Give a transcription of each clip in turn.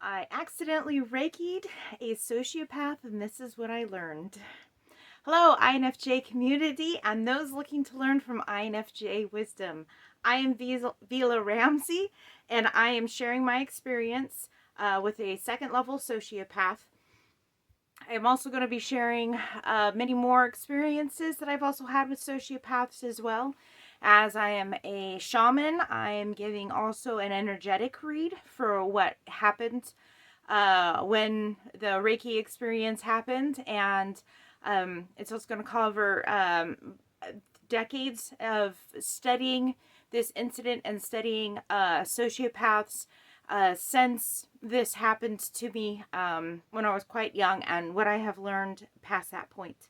I accidentally Reiki'd a sociopath, and this is what I learned. Hello, INFJ community, and those looking to learn from INFJ wisdom. I am Vila Ramsey, and I am sharing my experience with a second level sociopath. I am also going to be sharing many more experiences that I've also had with sociopaths as well. As I am a shaman, I am giving also an energetic read for what happened when the Reiki experience happened, and it's also going to cover decades of studying this incident and studying sociopaths since this happened to me when I was quite young and what I have learned past that point.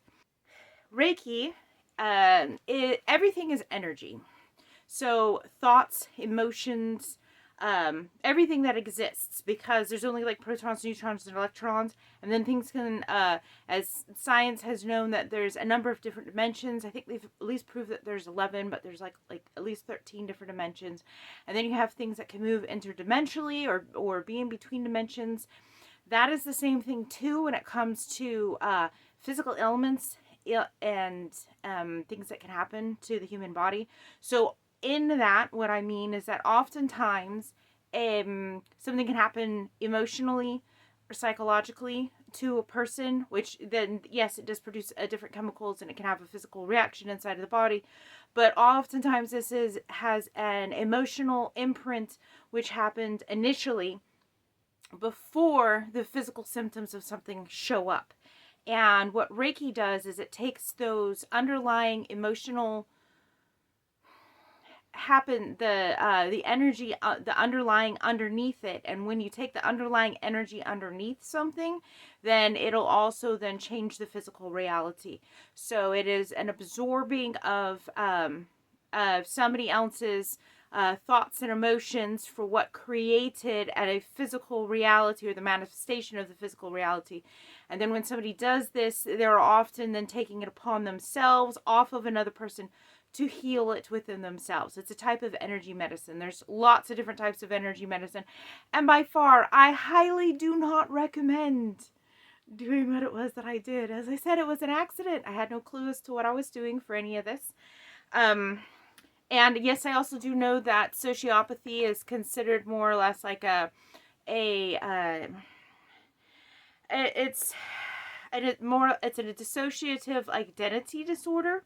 Reiki, everything is energy. So thoughts, emotions, everything that exists, because there's only like protons, neutrons, and electrons, and then things can, as science has known that there's a number of different dimensions. I think they've at least proved that there's 11, but there's like at least 13 different dimensions, and then you have things that can move interdimensionally or be in between dimensions. That is the same thing too when it comes to physical ailments and things that can happen to the human body. So in that, what I mean is that oftentimes something can happen emotionally or psychologically to a person, which then, yes, it does produce different chemicals and it can have a physical reaction inside of the body. But oftentimes this has an emotional imprint which happened initially before the physical symptoms of something show up. And what Reiki does is it takes those underlying emotional the energy, the underlying underneath it, and when you take the underlying energy underneath something, then it'll also then change the physical reality. So it is an absorbing of somebody else's thoughts and emotions for what created at a physical reality or the manifestation of the physical reality. And then when somebody does this, they're often then taking it upon themselves off of another person to heal it within themselves. It's a type of energy medicine. There's lots of different types of energy medicine. And by far, I highly do not recommend doing what it was that I did. As I said, it was an accident. I had no clue as to what I was doing for any of this. And yes, I also do know that sociopathy is considered more or less like it's a dissociative identity disorder.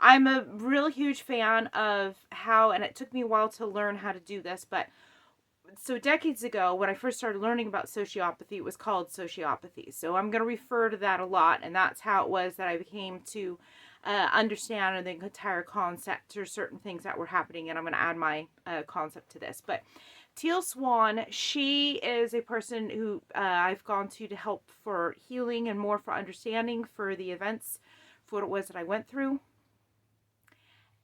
I'm a real huge fan of how, and it took me a while to learn how to do this, but so decades ago, when I first started learning about sociopathy, it was called sociopathy. So I'm going to refer to that a lot, and that's how it was that I became to understand the entire concept or certain things that were happening, and I'm going to add my concept to this. But Teal Swan, she is a person who I've gone to help for healing and more for understanding for the events, for what it was that I went through.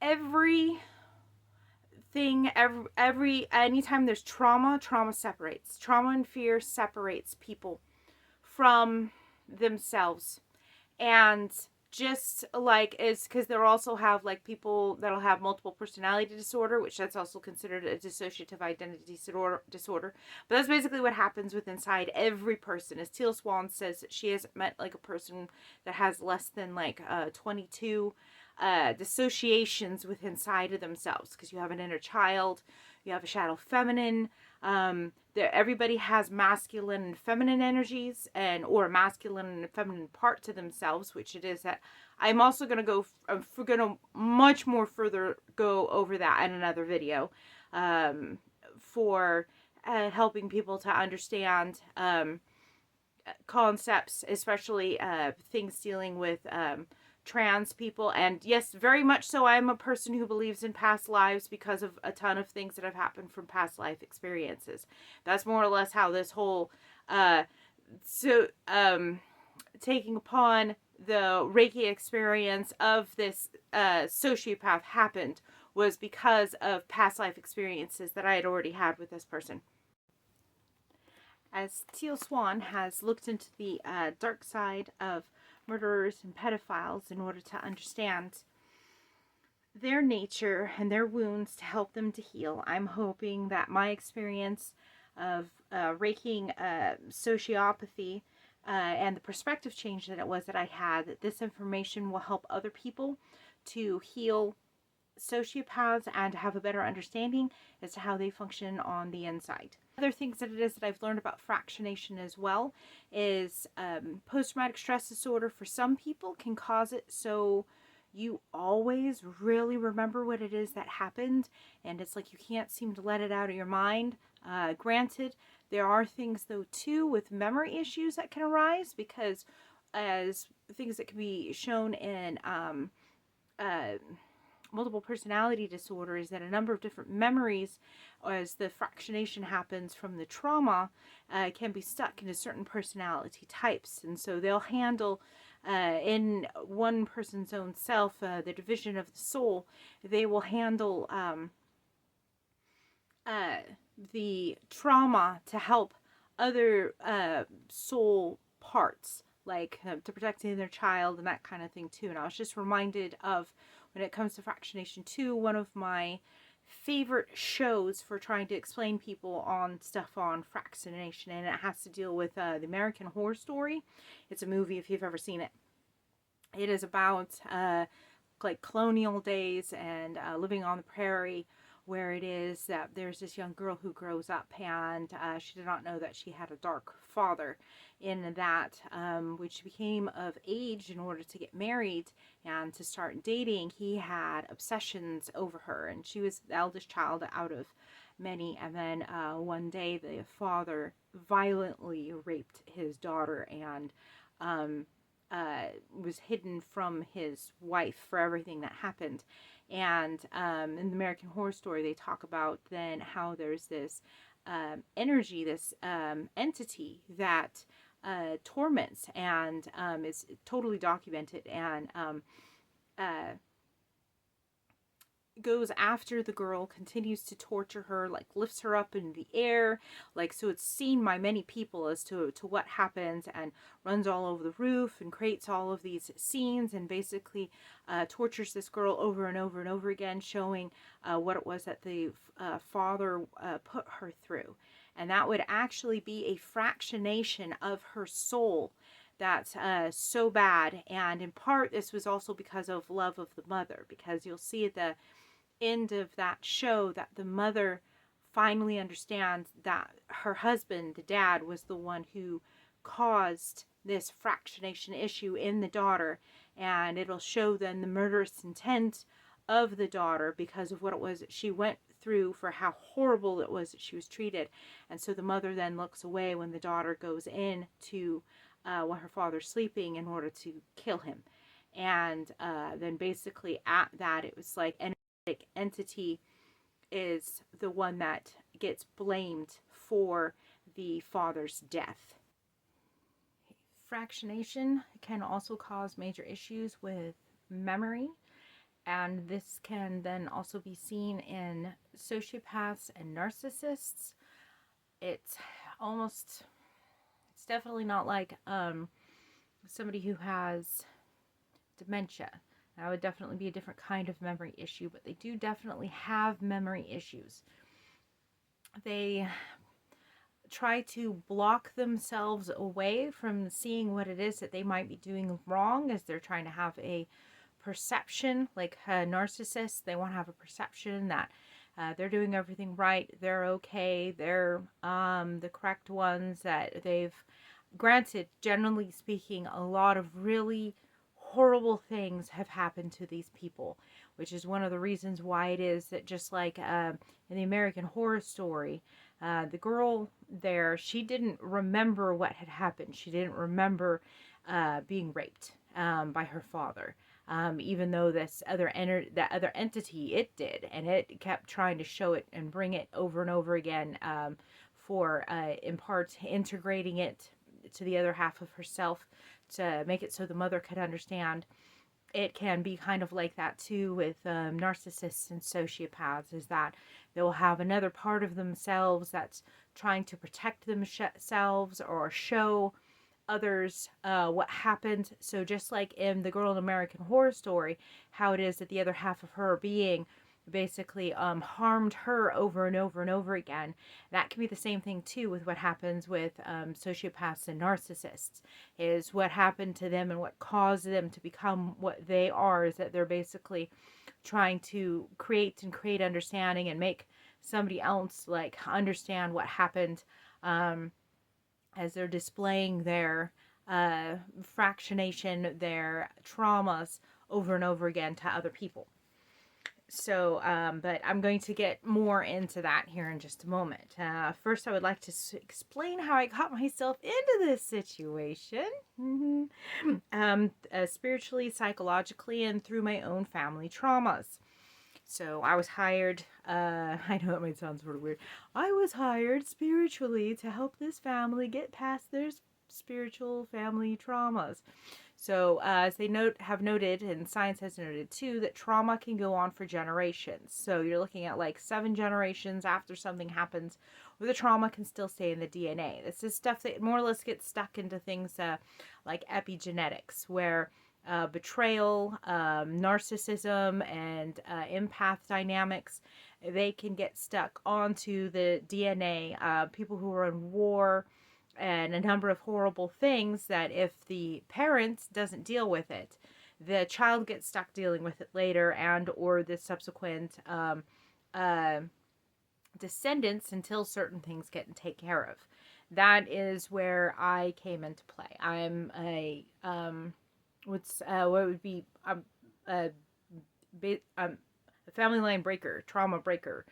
Anytime there's trauma separates. Trauma and fear separates people from themselves. And just like is because they'll also have like people that'll have multiple personality disorder, which that's also considered a dissociative identity disorder. But that's basically what happens with inside every person. As Teal Swan says, that she hasn't met like a person that has less than like 22 dissociations within inside of themselves, because you have an inner child, you have a shadow feminine. Everybody has masculine and feminine energies, or a masculine and feminine part to themselves, which it is that I'm also going to go. We're going to much more further go over that in another video, for helping people to understand concepts, especially things dealing with trans people. And yes, very much so, I'm a person who believes in past lives because of a ton of things that have happened from past life experiences. That's more or less how this whole taking upon the Reiki experience of this sociopath happened was because of past life experiences that I had already had with this person. As Teal Swan has looked into the dark side of murderers and pedophiles in order to understand their nature and their wounds to help them to heal, I'm hoping that my experience of raking sociopathy and the perspective change that it was that I had, that this information will help other people to heal sociopaths and to have a better understanding as to how they function on the inside. Other things that it is that I've learned about fractionation as well is post-traumatic stress disorder for some people can cause it so you always really remember what it is that happened, and it's like you can't seem to let it out of your mind. Granted, there are things though too with memory issues that can arise, because as things that can be shown in multiple personality disorder is that a number of different memories, as the fractionation happens from the trauma, can be stuck into certain personality types. And so they'll handle in one person's own self, the division of the soul, they will handle the trauma to help other soul parts, like to protecting their child and that kind of thing too. And I was just reminded of, when it comes to fractionation too, one of my favorite shows for trying to explain people on stuff on fractionation, and it has to deal with the American Horror Story. It's a movie if you've ever seen it. It is about like colonial days and living on the prairie, where it is that there's this young girl who grows up, and she did not know that she had a dark father, in that when she became of age in order to get married and to start dating, he had obsessions over her, and she was the eldest child out of many. And then one day the father violently raped his daughter, and was hidden from his wife for everything that happened. And in the American Horror Story, they talk about then how there's this energy, this entity that torments and is totally documented, and goes after the girl, continues to torture her, like lifts her up in the air, like, so it's seen by many people as to what happens, and runs all over the roof and creates all of these scenes, and basically tortures this girl over and over and over again, showing what it was that the father put her through. And that would actually be a fractionation of her soul that's so bad. And in part, this was also because of love of the mother, because you'll see at the end of that show that the mother finally understands that her husband, the dad, was the one who caused this fractionation issue in the daughter. And it'll show then the murderous intent of the daughter because of what it was that she went through, for how horrible it was that she was treated. And so the mother then looks away when the daughter goes in to while her father's sleeping, in order to kill him. And then basically at that, it was like an entity is the one that gets blamed for the father's death. Fractionation can also cause major issues with memory, and this can then also be seen in sociopaths and narcissists. It's definitely not like somebody who has dementia. That would definitely be a different kind of memory issue, but they do definitely have memory issues. They try to block themselves away from seeing what it is that they might be doing wrong, as they're trying to have a perception, like narcissists. They want to have a perception that they're doing everything right, they're okay, they're the correct ones, that they've, granted, generally speaking, a lot of really horrible things have happened to these people, which is one of the reasons why it is that, just like in the American Horror Story, the girl there, she didn't remember what had happened. She didn't remember being raped by her father, even though this other that other entity, it did, and it kept trying to show it and bring it over and over again, for in part integrating it to the other half of herself, to make it so the mother could understand. It can be kind of like that too with narcissists and sociopaths, is that they'll have another part of themselves that's trying to protect themselves or show others what happened. So just like in the girl in American Horror Story, how it is that the other half of her being basically harmed her over and over and over again. That can be the same thing too with what happens with sociopaths and narcissists, is what happened to them and what caused them to become what they are, is that they're basically trying to create understanding and make somebody else like understand what happened, as they're displaying their fractionation, their traumas over and over again to other people. So, but I'm going to get more into that here in just a moment. First, I would like to explain how I got myself into this situation. Spiritually, psychologically, and through my own family traumas. So I was hired, I know it might sound sort of weird. I was hired spiritually to help this family get past their spiritual family traumas. So as they have noted, and science has noted too, that trauma can go on for generations. So you're looking at like 7 generations after something happens, where the trauma can still stay in the DNA. This is stuff that more or less gets stuck into things like epigenetics, where betrayal, narcissism, and empath dynamics, they can get stuck onto the DNA. People who are in war, and a number of horrible things, that if the parent doesn't deal with it, the child gets stuck dealing with it later, and or the subsequent descendants, until certain things get taken care of. That is where I came into play. I'm a what would be a family line breaker, trauma breaker,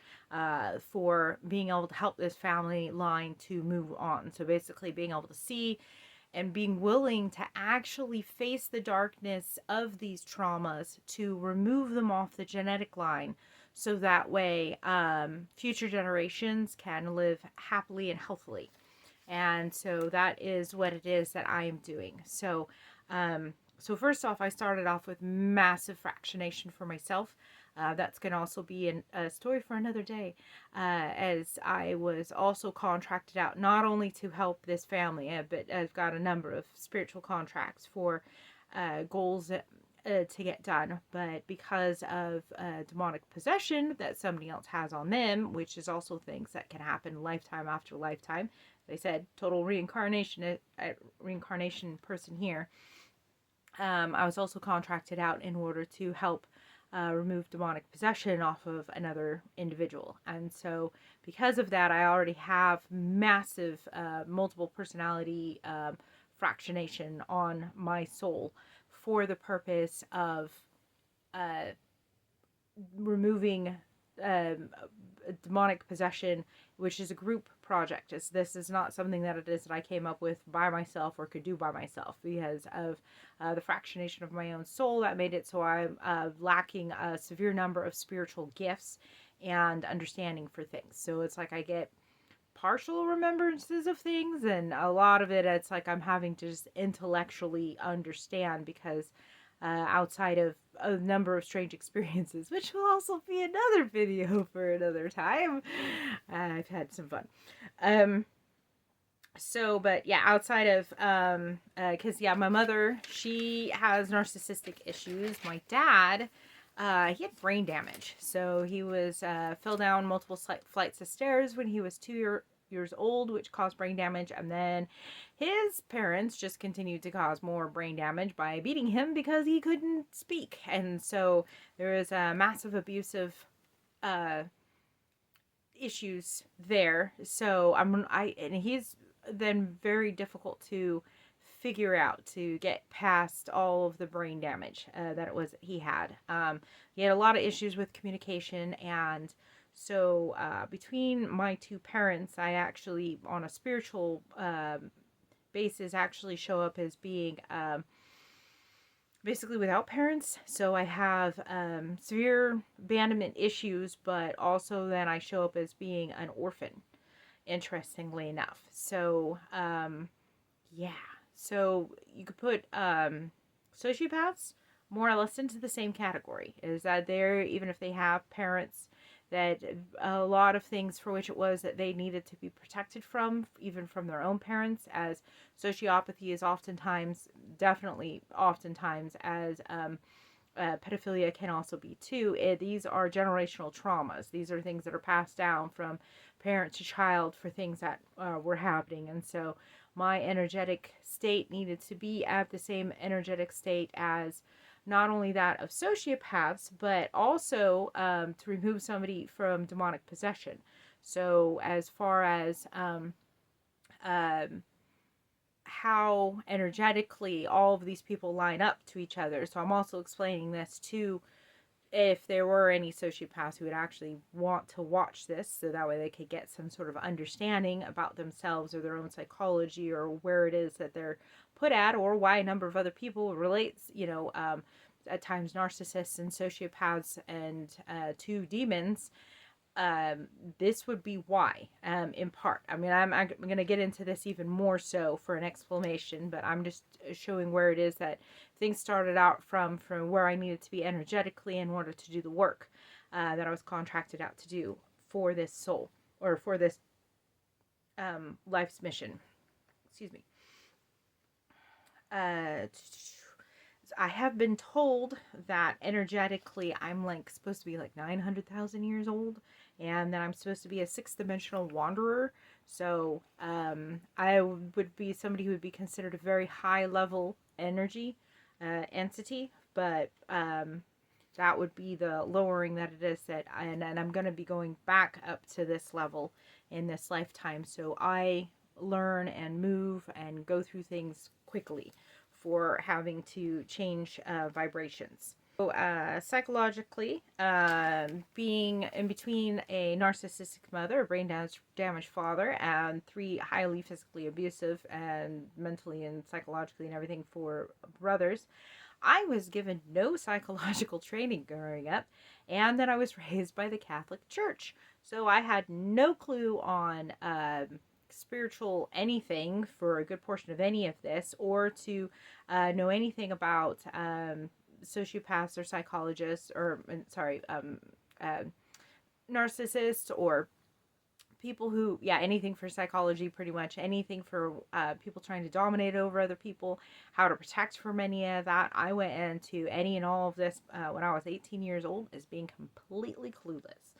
for being able to help this family line to move on. So basically being able to see and being willing to actually face the darkness of these traumas, to remove them off the genetic line, so that way future generations can live happily and healthily. And so that is what it is that I am doing. So so first off, I started off with massive fractionation for myself. That's going to also be a story for another day, as I was also contracted out not only to help this family, but I've got a number of spiritual contracts for goals to get done. But because of demonic possession that somebody else has on them, which is also things that can happen lifetime after lifetime. They said total reincarnation person here. I was also contracted out in order to help remove demonic possession off of another individual. And so because of that, I already have massive multiple personality fractionation on my soul, for the purpose of removing demonic possession, which is a group project. This is not something that it is that I came up with by myself or could do by myself, because of the fractionation of my own soul. That made it so I'm lacking a severe number of spiritual gifts and understanding for things. So it's like I get partial remembrances of things, and a lot of it, it's like I'm having to just intellectually understand, because outside of a number of strange experiences, which will also be another video for another time. I've had some fun. So, but yeah, outside of, cause yeah, my mother, she has narcissistic issues. My dad, he had brain damage. So he was, fell down multiple flights of stairs when he was 2 years old, which caused brain damage. And then his parents just continued to cause more brain damage by beating him because he couldn't speak. And so there is a massive abusive issues there. So and he's then very difficult to figure out, to get past all of the brain damage that he had. He had a lot of issues with communication, and so between my two parents, I actually, on a spiritual basis, actually show up as being basically without parents. So I have severe abandonment issues, but also then I show up as being an orphan, interestingly enough. So yeah, so you could put sociopaths more or less into the same category, is that they're, even if they have parents, that a lot of things for which it was that they needed to be protected from, even from their own parents, as sociopathy is oftentimes, definitely oftentimes, as pedophilia can also be too. These are generational traumas. These are things that are passed down from parent to child for things that were happening. And so my energetic state needed to be at the same energetic state as not only that of sociopaths, but also to remove somebody from demonic possession. So as far as how energetically all of these people line up to each other. So I'm also explaining this to if there were any sociopaths who would actually want to watch this, so that way they could get some sort of understanding about themselves or their own psychology or where it is that they're put at, or why a number of other people relates, at times narcissists and sociopaths and to demons. This would be why, in part. I mean, I'm going to get into this even more so for an explanation, but I'm just showing where it is that things started out from where I needed to be energetically in order to do the work that I was contracted out to do for this soul, or for this life's mission. Excuse me. I have been told that energetically I'm supposed to be 900,000 years old, and that I'm supposed to be a sixth dimensional wanderer. So I would be somebody who would be considered a very high level energy entity, but that would be the lowering that it is and I'm going to be going back up to this level in this lifetime. So I learn and move and go through things quickly for having to change vibrations. So psychologically, being in between a narcissistic mother, a brain damaged father, and 3 highly physically abusive and mentally and psychologically and everything for brothers, I was given no psychological training growing up, and then I was raised by the Catholic Church. So I had no clue on spiritual anything for a good portion of any of this, or to know anything about sociopaths or psychologists, or narcissists, or people who, anything for psychology, pretty much anything for people trying to dominate over other people, how to protect from any of that. I went into any and all of this when I was 18 years old as being completely clueless.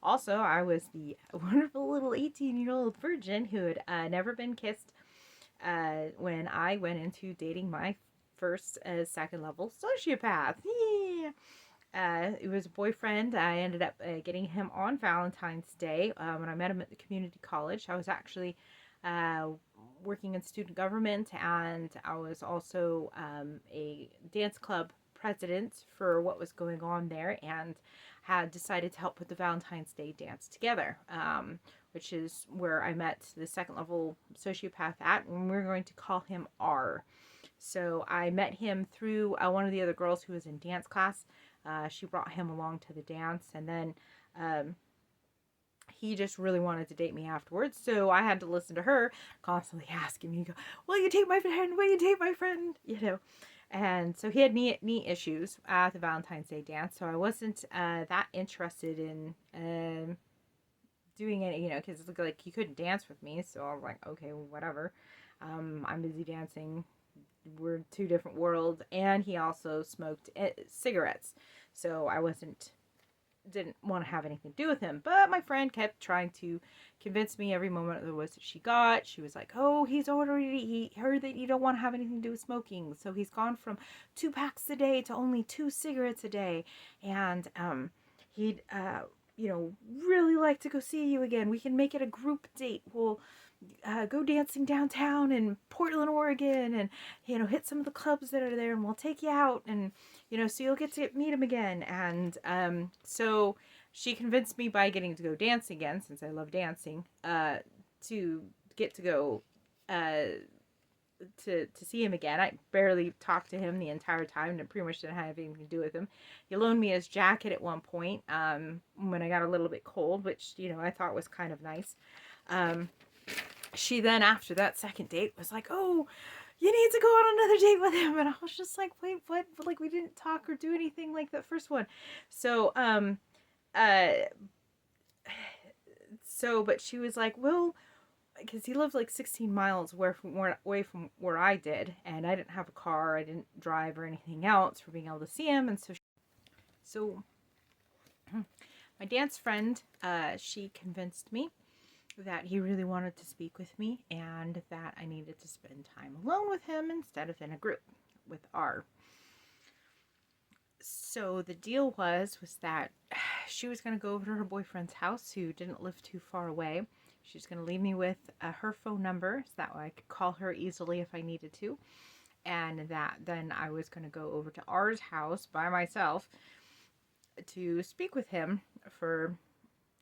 Also, I was the wonderful little 18-year-old virgin who had never been kissed when I went into dating my first second level sociopath. It was a boyfriend. I ended up getting him on Valentine's Day when I met him at the community college. I was actually working in student government, and I was also a dance club president for what was going on there, and had decided to help put the Valentine's Day dance together, which is where I met the second level sociopath at, and we're going to call him R. So I met him through one of the other girls who was in dance class. She brought him along to the dance, and then he just really wanted to date me afterwards. So I had to listen to her constantly asking me, "Will you date my friend? Will you date my friend?" And so he had knee issues at the Valentine's Day dance, so I wasn't that interested in doing it, because it looked like he couldn't dance with me. So I was like, okay, well, whatever. I'm busy dancing. We're 2 different worlds. And he also smoked cigarettes, so I didn't want to have anything to do with him. But my friend kept trying to convince me every moment there was that she got. She was like, "Oh, he heard that you don't want to have anything to do with smoking, so he's gone from 2 packs a day to only 2 cigarettes a day, and he'd really like to go see you again. We can make it a group date. We'll go dancing downtown in Portland, Oregon, and hit some of the clubs that are there, and we'll take you out, and so you'll get to meet him again." And so she convinced me by getting to go dance again, since I love dancing, to get to go to see him again. I barely talked to him the entire time, and pretty much didn't have anything to do with him. He loaned me his jacket at one point when I got a little bit cold, which I thought was kind of nice. She then, after that second date, was like, "Oh, you need to go on another date with him." And I was just like, "Wait, what?" But we didn't talk or do anything like that first one. So but she was like, "Well," because he lived 16 miles away from where I did, and I didn't have a car, I didn't drive or anything else for being able to see him, and so So my dance friend, she convinced me that he really wanted to speak with me and that I needed to spend time alone with him instead of in a group with R. So the deal was that she was going to go over to her boyfriend's house, who didn't live too far away. She was going to leave me with her phone number so that way I could call her easily if I needed to. And that then I was going to go over to R's house by myself to speak with him for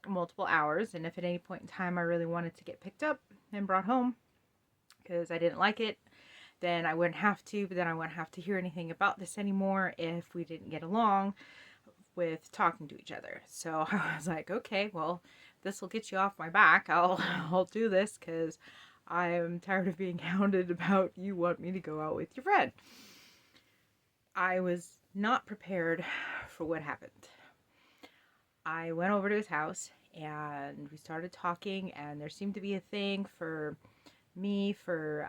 multiple hours. And if at any point in time I really wanted to get picked up and brought home because I didn't like it, then I wouldn't have to, but then I wouldn't have to hear anything about this anymore if we didn't get along with talking to each other. So I was like, okay, well, this will get you off my back. I'll do this because I'm tired of being hounded about you want me to go out with your friend. I was not prepared for what happened. I went over to his house and we started talking, and there seemed to be a thing for me for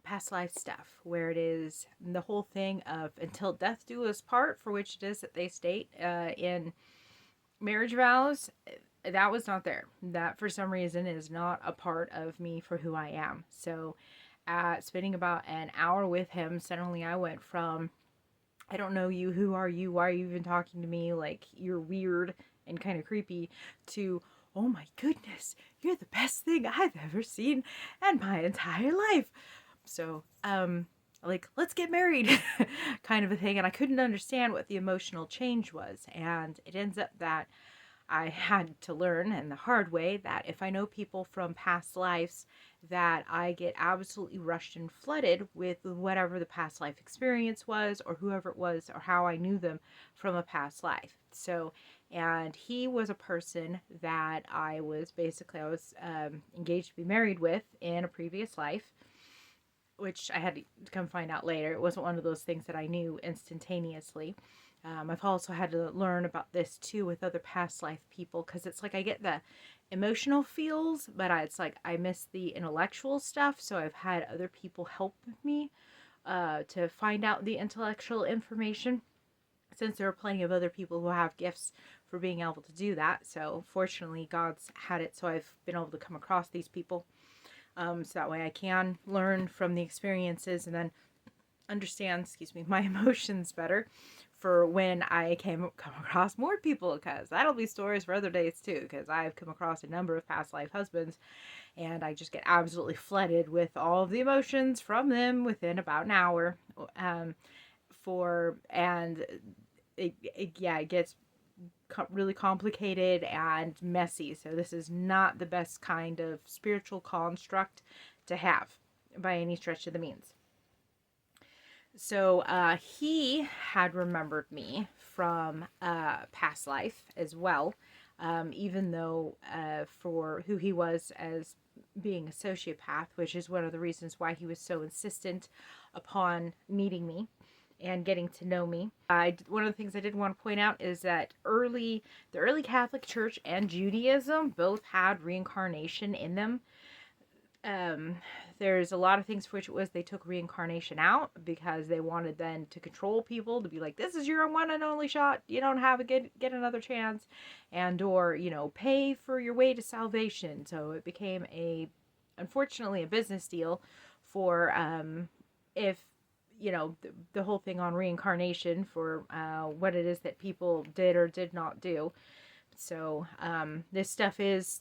past life stuff, where it is the whole thing of until death do us part, for which it is that they state in marriage vows. That was not there. That for some reason is not a part of me for who I am. So spending about an hour with him, suddenly I went from, I don't know you, who are you, why are you even talking to me, like you're weird and kind of creepy, to, oh my goodness, you're the best thing I've ever seen in my entire life. So, like, let's get married kind of a thing. And I couldn't understand what the emotional change was. And it ends up that I had to learn in the hard way that if I know people from past lives, that I get absolutely rushed and flooded with whatever the past life experience was, or whoever it was, or how I knew them from a past life. So, and he was a person that I was engaged to be married with in a previous life, which I had to come find out later. It wasn't one of those things that I knew instantaneously. I've also had to learn about this too with other past life people, because it's like I get the emotional feels, but it's like I miss the intellectual stuff. So I've had other people help me to find out the intellectual information, since there are plenty of other people who have gifts for being able to do that. So fortunately, God's had it, so I've been able to come across these people. So that way I can learn from the experiences and then understand, my emotions better for when I come across more people, because that'll be stories for other days too, because I've come across a number of past life husbands and I just get absolutely flooded with all of the emotions from them within about an hour. It gets really complicated and messy. So this is not the best kind of spiritual construct to have by any stretch of the means. So he had remembered me from past life as well, even though for who he was as being a sociopath, which is one of the reasons why he was so insistent upon meeting me and getting to know me. One of the things I did want to point out is that the early Catholic Church and Judaism both had reincarnation in them. There's a lot of things for which it was they took reincarnation out because they wanted then to control people, to be like, this is your one and only shot, you don't have a get another chance, and or pay for your way to salvation. So it became unfortunately a business deal for if the whole thing on reincarnation for what it is that people did or did not do. So this stuff is,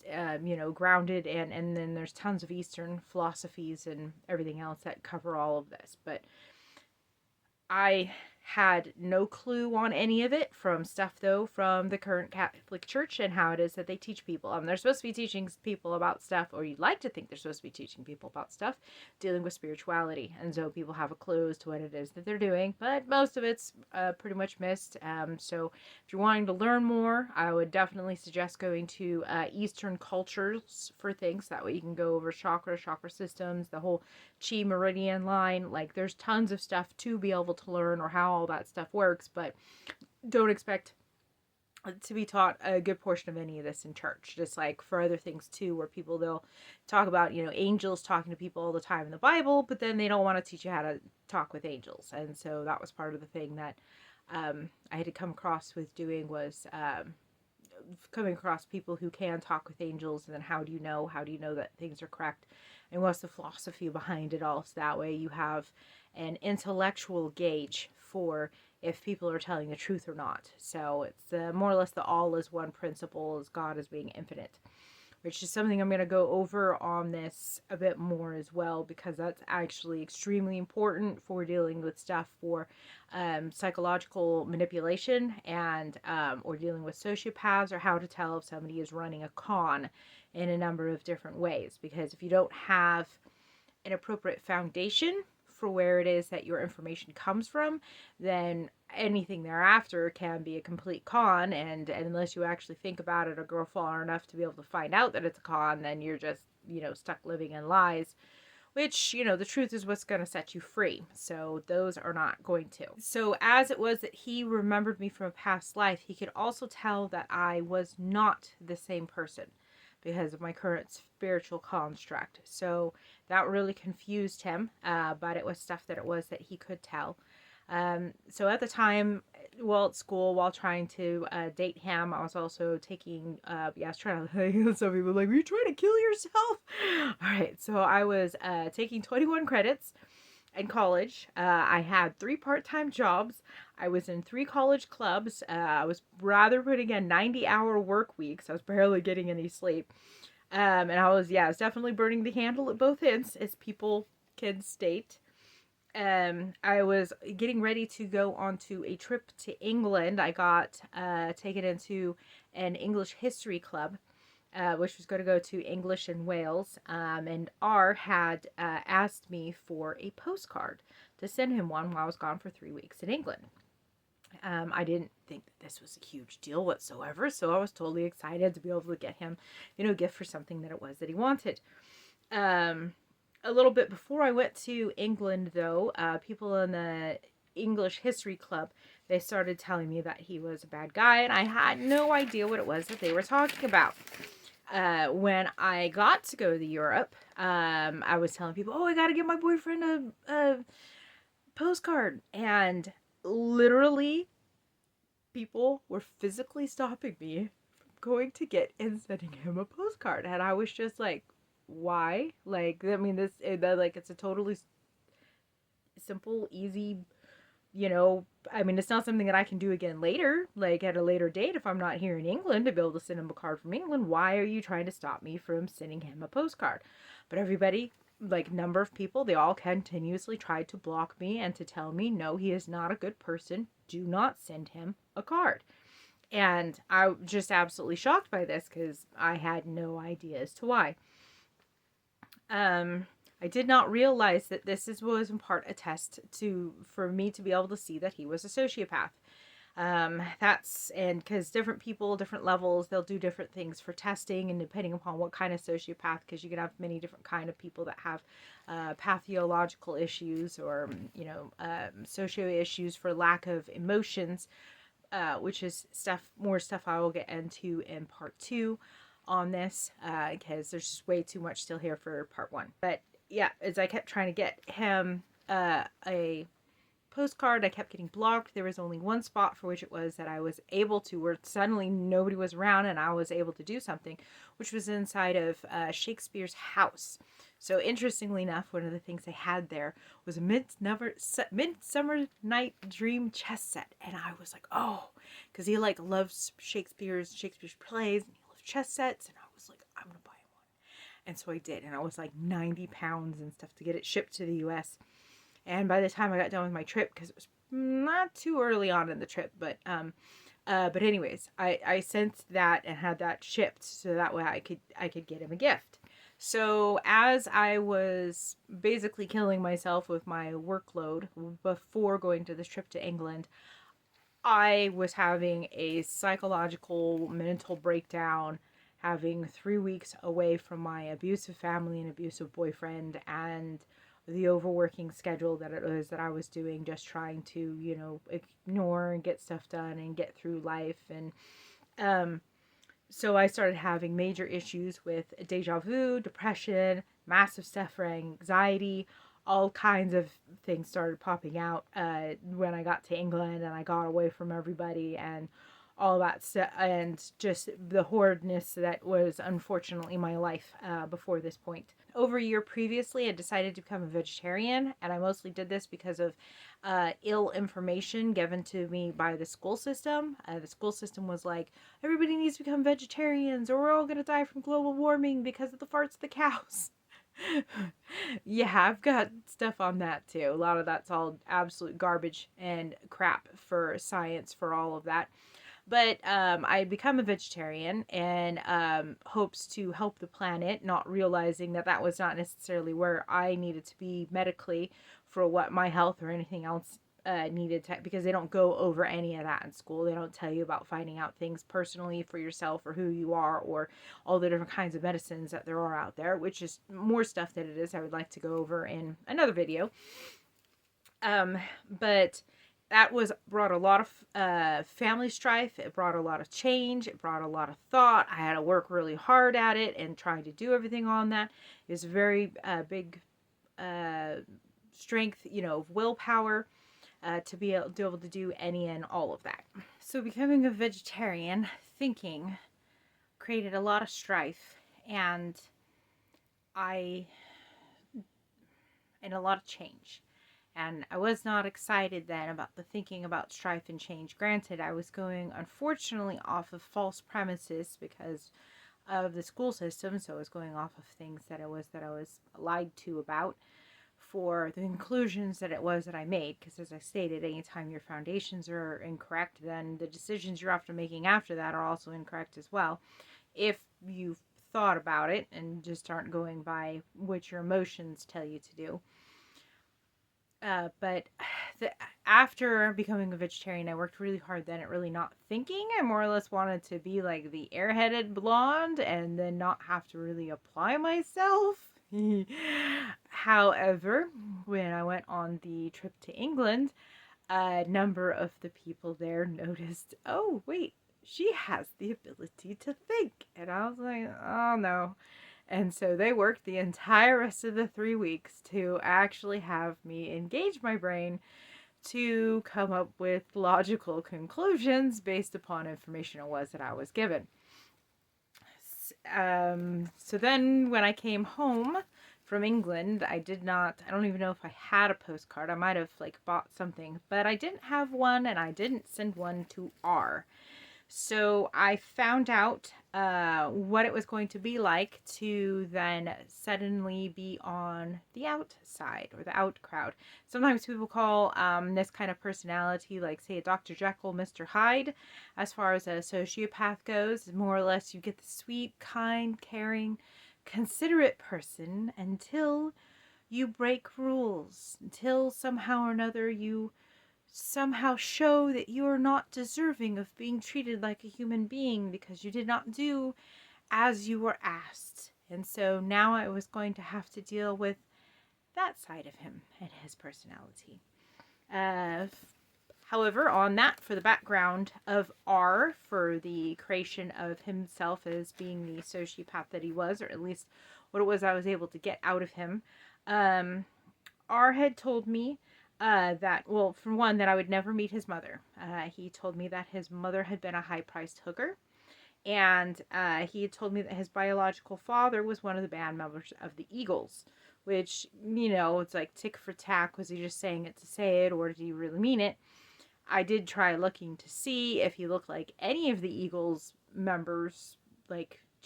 grounded, and then there's tons of Eastern philosophies and everything else that cover all of this. But I had no clue on any of it from stuff, though, from the current Catholic Church and how it is that they teach people. They're supposed to be teaching people about stuff, or you'd like to think they're supposed to be teaching people about stuff, dealing with spirituality. And so people have a clue as to what it is that they're doing, but most of it's pretty much missed. So if you're wanting to learn more, I would definitely suggest going to Eastern cultures for things. That way you can go over chakra systems, the whole chi meridian line. Like, there's tons of stuff to be able to learn, or how all that stuff works, but don't expect to be taught a good portion of any of this in church. Just like for other things too, where they'll talk about angels talking to people all the time in the Bible, but then they don't want to teach you how to talk with angels. And so that was part of the thing that I had to come across with doing was coming across people who can talk with angels, and then how do you know that things are correct, and what's the philosophy behind it all, so that way you have an intellectual gauge for if people are telling the truth or not. So it's more or less the all is one principle, as God as being infinite, which is something I'm going to go over on this a bit more as well, because that's actually extremely important for dealing with stuff for psychological manipulation, and or dealing with sociopaths, or how to tell if somebody is running a con in a number of different ways. Because if you don't have an appropriate foundation for where it is that your information comes from, then anything thereafter can be a complete con. And unless you actually think about it or go far enough to be able to find out that it's a con, then you're just, stuck living in lies, which, the truth is what's going to set you free. So those are not going to. So as it was that he remembered me from a past life, he could also tell that I was not the same person because of my current spiritual construct. So that really confused him, but it was stuff that he could tell. So at the time, while at school, while trying to date him, I was also taking, I was trying to, some people were like, were you trying to kill yourself? All right, so I was taking 21 credits in college. I had 3 part-time jobs. I was in 3 college clubs. I was rather putting in 90-hour work weeks. I was barely getting any sleep. And I was definitely burning the candle at both ends, as people can state. I was getting ready to go onto a trip to England. I got taken into an English history club, which was going to go to English and Wales. And R had asked me for a postcard to send him one while I was gone for 3 weeks in England. I didn't think that this was a huge deal whatsoever, so I was totally excited to be able to get him, a gift for something that it was that he wanted. A little bit before I went to England, though, people in the English History Club, they started telling me that he was a bad guy, and I had no idea what it was that they were talking about. When I got to go to Europe, I was telling people, I gotta give my boyfriend a postcard, and literally people were physically stopping me from going to get and sending him a postcard, and I was just like, why? Like, I mean, it's a totally simple, easy, it's not something that I can do again later, like at a later date if I'm not here in England to be able to send him a card from England. Why are you trying to stop me from sending him a postcard? But everybody, number of people, they all continuously tried to block me and to tell me, no, he is not a good person. Do not send him a card. And I was just absolutely shocked by this because I had no idea as to why. I did not realize that was in part a test for me to be able to see that he was a sociopath. Because different people, different levels, they'll do different things for testing, and depending upon what kind of sociopath, because you can have many different kind of people that have pathological issues, or socio issues for lack of emotions, which is more stuff I will get into in part 2 on this, because there's just way too much still here for part 1. But yeah, as I kept trying to get him a postcard, I kept getting blocked. There was only one spot for which it was that I was able to, where suddenly nobody was around and I was able to do something, which was inside of Shakespeare's house. So interestingly enough, one of the things they had there was a Midsummer Night Dream chess set, and I was like, oh, because he loves Shakespeare's plays, and he loves chess sets, and I was like, I'm gonna buy one. And so I did, and I was like 90 pounds and stuff to get it shipped to the US. And by the time I got done with my trip, because it was not too early on in the trip, but anyways, I sent that and had that shipped so that way I could get him a gift. So as I was basically killing myself with my workload before going to this trip to England, I was having a psychological mental breakdown, having 3 weeks away from my abusive family and abusive boyfriend, and the overworking schedule that it was that I was doing, just trying to, ignore and get stuff done and get through life. And so I started having major issues with deja vu, depression, massive stuff for anxiety, all kinds of things started popping out when I got to England and I got away from everybody and all that stuff, and just the horridness that was unfortunately my life before this point. Over a year previously, I decided to become a vegetarian, and I mostly did this because of ill information given to me by the school system. The school system was like, everybody needs to become vegetarians or we're all going to die from global warming because of the farts of the cows. Yeah, I've got stuff on that too. A lot of that's all absolute garbage and crap for science for all of that. But I become a vegetarian and hopes to help the planet, not realizing that that was not necessarily where I needed to be medically for what my health or anything else needed to, because they don't go over any of that in school. They don't tell you about finding out things personally for yourself or who you are or all the different kinds of medicines that there are out there, which is more stuff that it is I would like to go over in another video. But that brought a lot of family strife. It brought a lot of change. It brought a lot of thought. I had to work really hard at it and trying to do everything on that. It was very big strength, of willpower to be able to do any and all of that. So becoming a vegetarian, thinking, created a lot of strife and a lot of change. And I was not excited then about the thinking about strife and change. Granted, I was going, unfortunately, off of false premises because of the school system. So I was going off of things that I was lied to about for the conclusions that it was that I made. Because as I stated, anytime your foundations are incorrect, then the decisions you're often making after that are also incorrect as well. If you've thought about it and just aren't going by what your emotions tell you to do. But after becoming a vegetarian, I worked really hard then at really not thinking. I more or less wanted to be like the airheaded blonde and then not have to really apply myself. However, when I went on the trip to England, a number of the people there noticed, oh, wait, she has the ability to think. And I was like, oh no. And so they worked the entire rest of the 3 weeks to actually have me engage my brain to come up with logical conclusions based upon information it was that I was given. So then when I came home from England, I don't even know if I had a postcard. I might have bought something, but I didn't have one and I didn't send one to R. So I found out what it was going to be like to then suddenly be on the outside or the out crowd. Sometimes people call this kind of personality, like say a Dr. Jekyll, Mr. Hyde. As far as a sociopath goes, more or less you get the sweet, kind, caring, considerate person until you break rules, until somehow or another you somehow show that you are not deserving of being treated like a human being because you did not do as you were asked. And so now I was going to have to deal with that side of him and his personality. However, on that, for the background of R, for the creation of himself as being the sociopath that he was, or at least what it was I was able to get out of him, R had told me that, well, for one, that I would never meet his mother. He told me that his mother had been a high-priced hooker, and he had told me that his biological father was one of the band members of the Eagles, which, it's like tick for tack. Was he just saying it to say it, or did he really mean it? I did try looking to see if he looked like any of the Eagles members,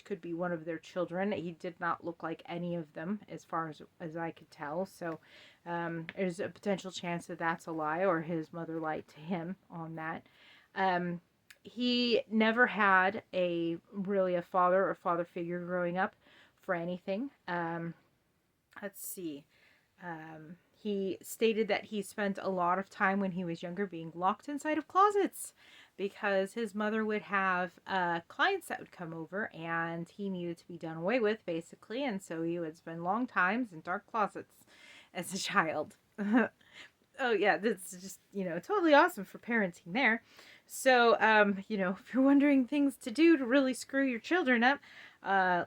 could be one of their children. He did not look like any of them as far as I could tell. So there's a potential chance that that's a lie or his mother lied to him on that. He never had a father or father figure growing up for anything. Let's see. He stated that he spent a lot of time when he was younger being locked inside of closets because his mother would have clients that would come over and he needed to be done away with, basically. And so he would spend long times in dark closets as a child. Oh, yeah, this is just, totally awesome for parenting there. So, if you're wondering things to do to really screw your children up,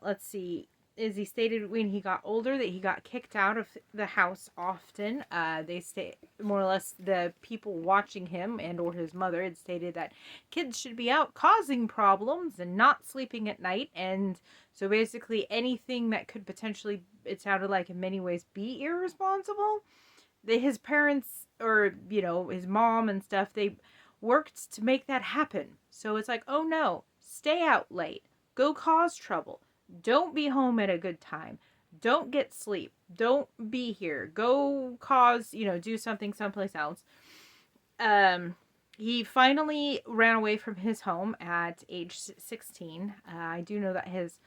let's see. is he stated when he got older that he got kicked out of the house often. They say more or less the people watching him and or his mother had stated that kids should be out causing problems and not sleeping at night. And so basically anything that could potentially, it sounded like in many ways, be irresponsible, his parents or, his mom and stuff, they worked to make that happen. So it's like, oh no, stay out late, go cause trouble, don't be home at a good time, don't get sleep, don't be here, go cause, do something someplace else. He finally ran away from his home at age 16. I do know that his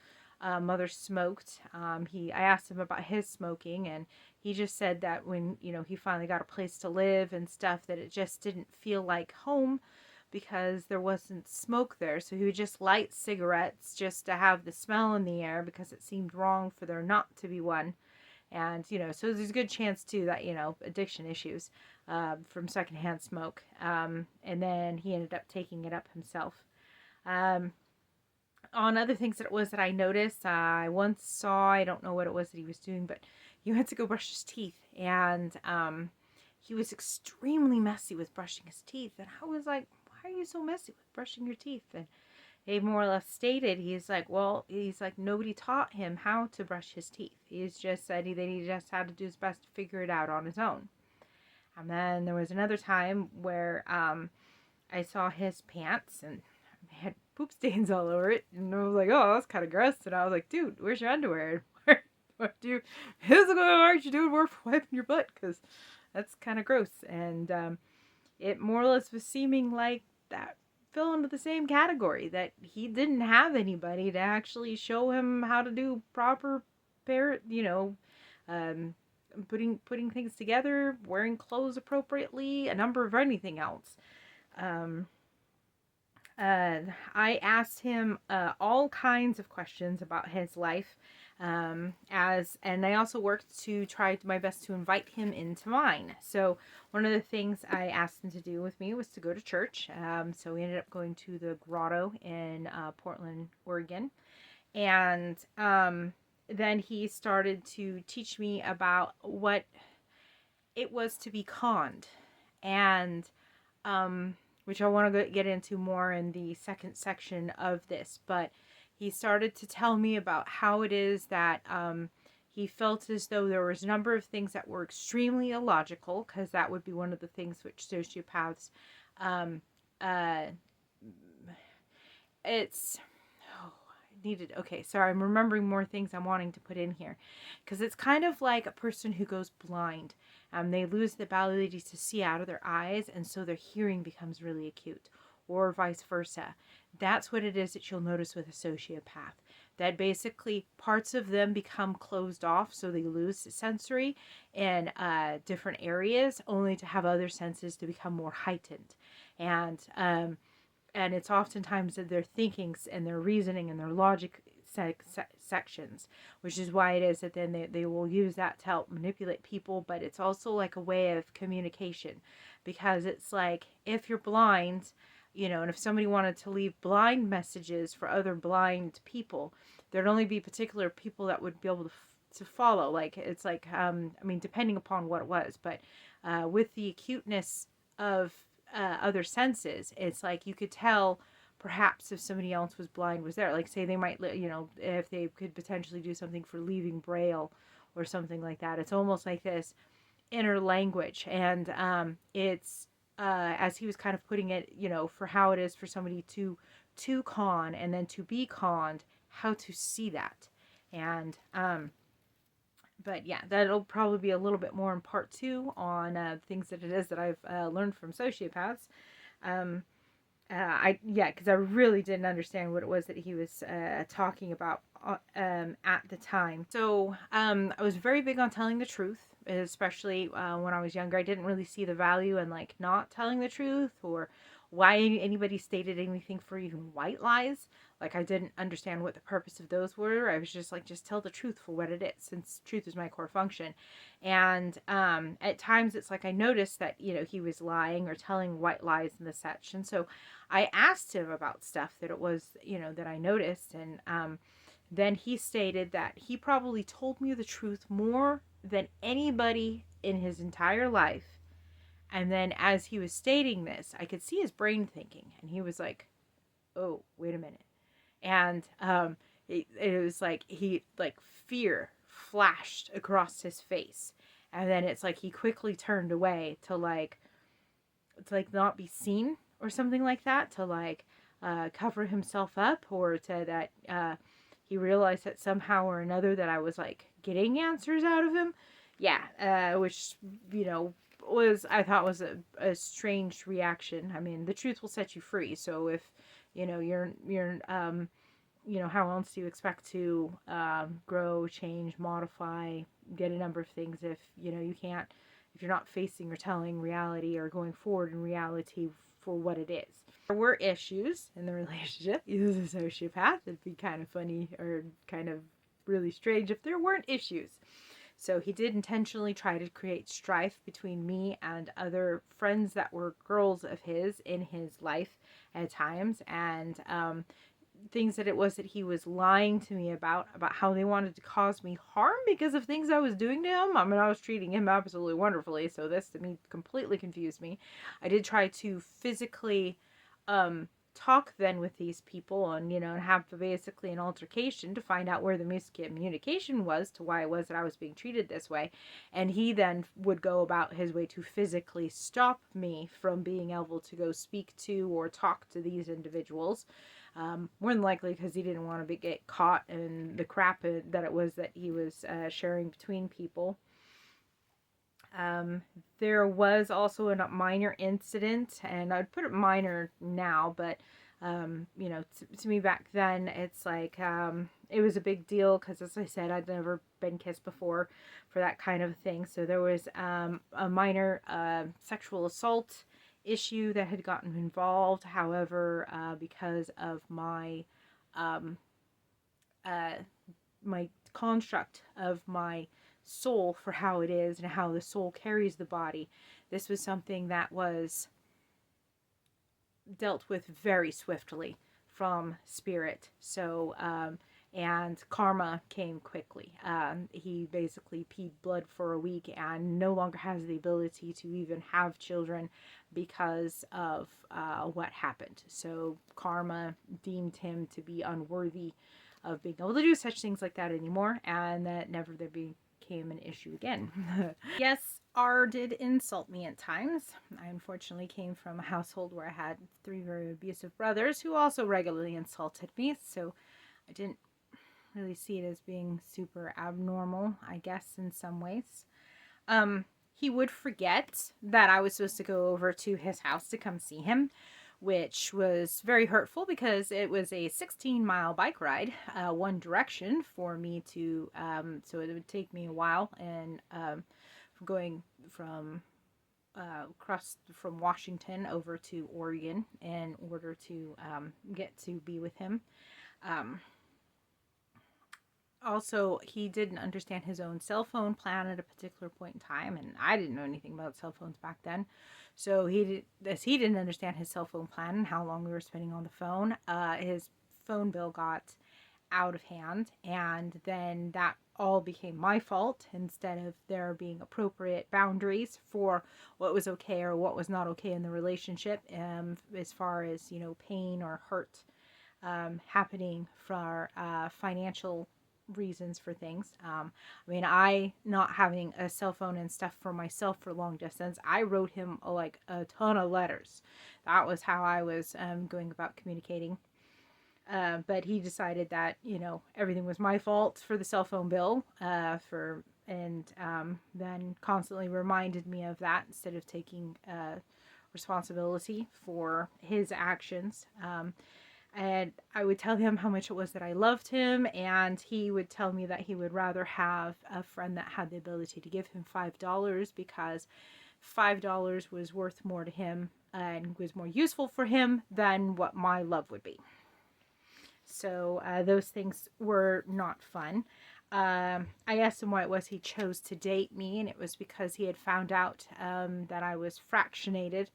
mother smoked. I asked him about his smoking, and he just said that when, he finally got a place to live and stuff, that it just didn't feel like home because there wasn't smoke there. So he would just light cigarettes just to have the smell in the air because it seemed wrong for there not to be one. And, so there's a good chance too that, addiction issues from secondhand smoke. And then he ended up taking it up himself. On other things that it was that I noticed, I once saw, I don't know what it was that he was doing, but he went to go brush his teeth, and he was extremely messy with brushing his teeth. And I was like, why are you so messy with brushing your teeth? And he more or less stated, he's like, nobody taught him how to brush his teeth. He's just said that he just had to do his best to figure it out on his own. And then there was another time where I saw his pants, and they had poop stains all over it. And I was like, oh, that's kind of gross. And I was like, dude, where's your underwear? What do you, physical aren't you doing more for wiping your butt? Because that's kind of gross. And it more or less was seeming like that fell into the same category, that he didn't have anybody to actually show him how to do proper putting things together, wearing clothes appropriately, a number of anything else. I asked him all kinds of questions about his life, and I also worked to try my best to invite him into mine. So one of the things I asked him to do with me was to go to church. So we ended up going to the grotto in Portland, Oregon, and then he started to teach me about what it was to be conned, and which I want to get into more in the second section of this. But he started to tell me about how it is that he felt as though there was a number of things that were extremely illogical, because that would be one of the things which sociopaths, okay, sorry, I'm remembering more things I'm wanting to put in here, because it's kind of like a person who goes blind. They lose the ability to see out of their eyes, and so their hearing becomes really acute, or vice versa. That's what it is that you'll notice with a sociopath, that basically parts of them become closed off, so they lose sensory in different areas, only to have other senses to become more heightened. And it's oftentimes their thinkings and their reasoning and their logic sections, which is why it is that then they will use that to help manipulate people. But it's also like a way of communication, because it's like, if you're blind, and if somebody wanted to leave blind messages for other blind people, there'd only be particular people that would be able to follow. Like, it's like, depending upon what it was, but with the acuteness of other senses, it's like you could tell perhaps if somebody else was blind was there. Like, say they might, if they could potentially do something for leaving braille or something like that. It's almost like this inner language. And it's as he was kind of putting it, for how it is for somebody to con and then to be conned, how to see that. And but yeah, that'll probably be a little bit more in part 2 on things that it is that I've learned from sociopaths. Because I really didn't understand what it was that he was talking about at the time. So I was very big on telling the truth, especially when I was younger. I didn't really see the value in like not telling the truth, or why anybody stated anything for even white lies. Like, I didn't understand what the purpose of those were. I was just like, just tell the truth for what it is, since truth is my core function. And at times it's like I noticed that, he was lying or telling white lies and the such. And so I asked him about stuff that it was, that I noticed. And Then he stated that he probably told me the truth more than anybody in his entire life. And then as he was stating this, I could see his brain thinking. And he was like, oh, wait a minute. And it was like fear flashed across his face. And then it's like he quickly turned away to not be seen or something like that, to cover himself up, or to that he realized that somehow or another that I was like getting answers out of him. Yeah, which, I thought was a strange reaction. I mean, the truth will set you free. So if, you're how else do you expect to grow, change, modify, get a number of things if, you can't, if you're not facing or telling reality or going forward in reality for what it is. There were issues in the relationship. He was a sociopath. It'd be kind of funny or kind of really strange if there weren't issues. So he did intentionally try to create strife between me and other friends that were girls of his in his life at times, and things that it was that he was lying to me about how they wanted to cause me harm because of things I was doing to him. I mean, I was treating him absolutely wonderfully, so this to me completely confused me. I did try to physically talk then with these people and, and have basically an altercation to find out where the miscommunication was to why it was that I was being treated this way. And he then would go about his way to physically stop me from being able to go speak to or talk to these individuals. More than likely because he didn't want to get caught in the crap that it was that he was sharing between people. There was also a minor incident, and I'd put it minor now, but to me back then, it's like it was a big deal because, as I said, I'd never been kissed before for that kind of thing. So there was a minor sexual assault issue that had gotten involved. However, because of my my construct of my soul for how it is and how the soul carries the body, this was something that was dealt with very swiftly from spirit. So and karma came quickly. He basically peed blood for a week and no longer has the ability to even have children because of what happened. So karma deemed him to be unworthy of being able to do such things like that anymore, and that never there became an issue again. Yes, R did insult me at times. I unfortunately came from a household where I had 3 very abusive brothers who also regularly insulted me, so I didn't really see it as being super abnormal, I guess, in some ways. He would forget that I was supposed to go over to his house to come see him, which was very hurtful because it was a 16-mile bike ride, one direction for me to, so it would take me a while, and going from across from Washington over to Oregon in order to get to be with him. Also, he didn't understand his own cell phone plan at a particular point in time, and I didn't know anything about cell phones back then. So he didn't understand his cell phone plan and how long we were spending on the phone. His phone bill got out of hand, and then that all became my fault instead of there being appropriate boundaries for what was okay or what was not okay in the relationship, as far as, pain or hurt happening for financial reasons for things. I not having a cell phone and stuff for myself for long distance, I wrote him like a ton of letters. That was how I was going about communicating. But he decided that, everything was my fault for the cell phone bill, then constantly reminded me of that instead of taking responsibility for his actions. And I would tell him how much it was that I loved him, and he would tell me that he would rather have a friend that had the ability to give him $5 because $5 was worth more to him and was more useful for him than what my love would be. So those things were not fun. I asked him why it was he chose to date me, and it was because he had found out that I was fractionated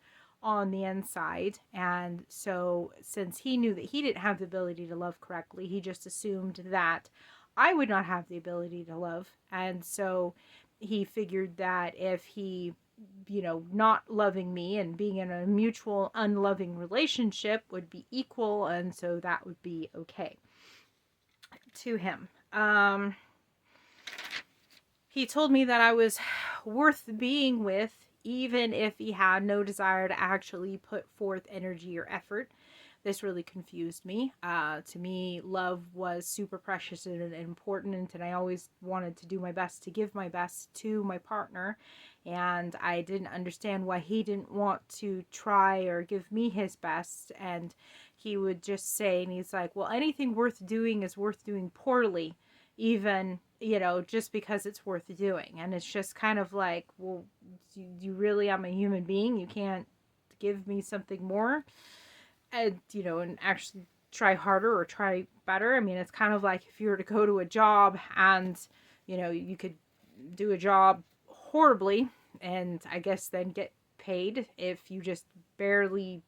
on the inside. And so since he knew that he didn't have the ability to love correctly, he just assumed that I would not have the ability to love. And so he figured that if he, not loving me and being in a mutual unloving relationship would be equal, and so that would be okay to him. He told me that I was worth being with, even if he had no desire to actually put forth energy or effort. This really confused me. To me, love was super precious and important, and I always wanted to do my best to give my best to my partner. And I didn't understand why he didn't want to try or give me his best. And he would just say, and he's like, well, anything worth doing is worth doing poorly, even, just because it's worth doing. And it's just kind of like, well, you really, I'm a human being. You can't give me something more, and actually try harder or try better. I mean, it's kind of like if you were to go to a job and, you could do a job horribly and I guess then get paid if you just barely,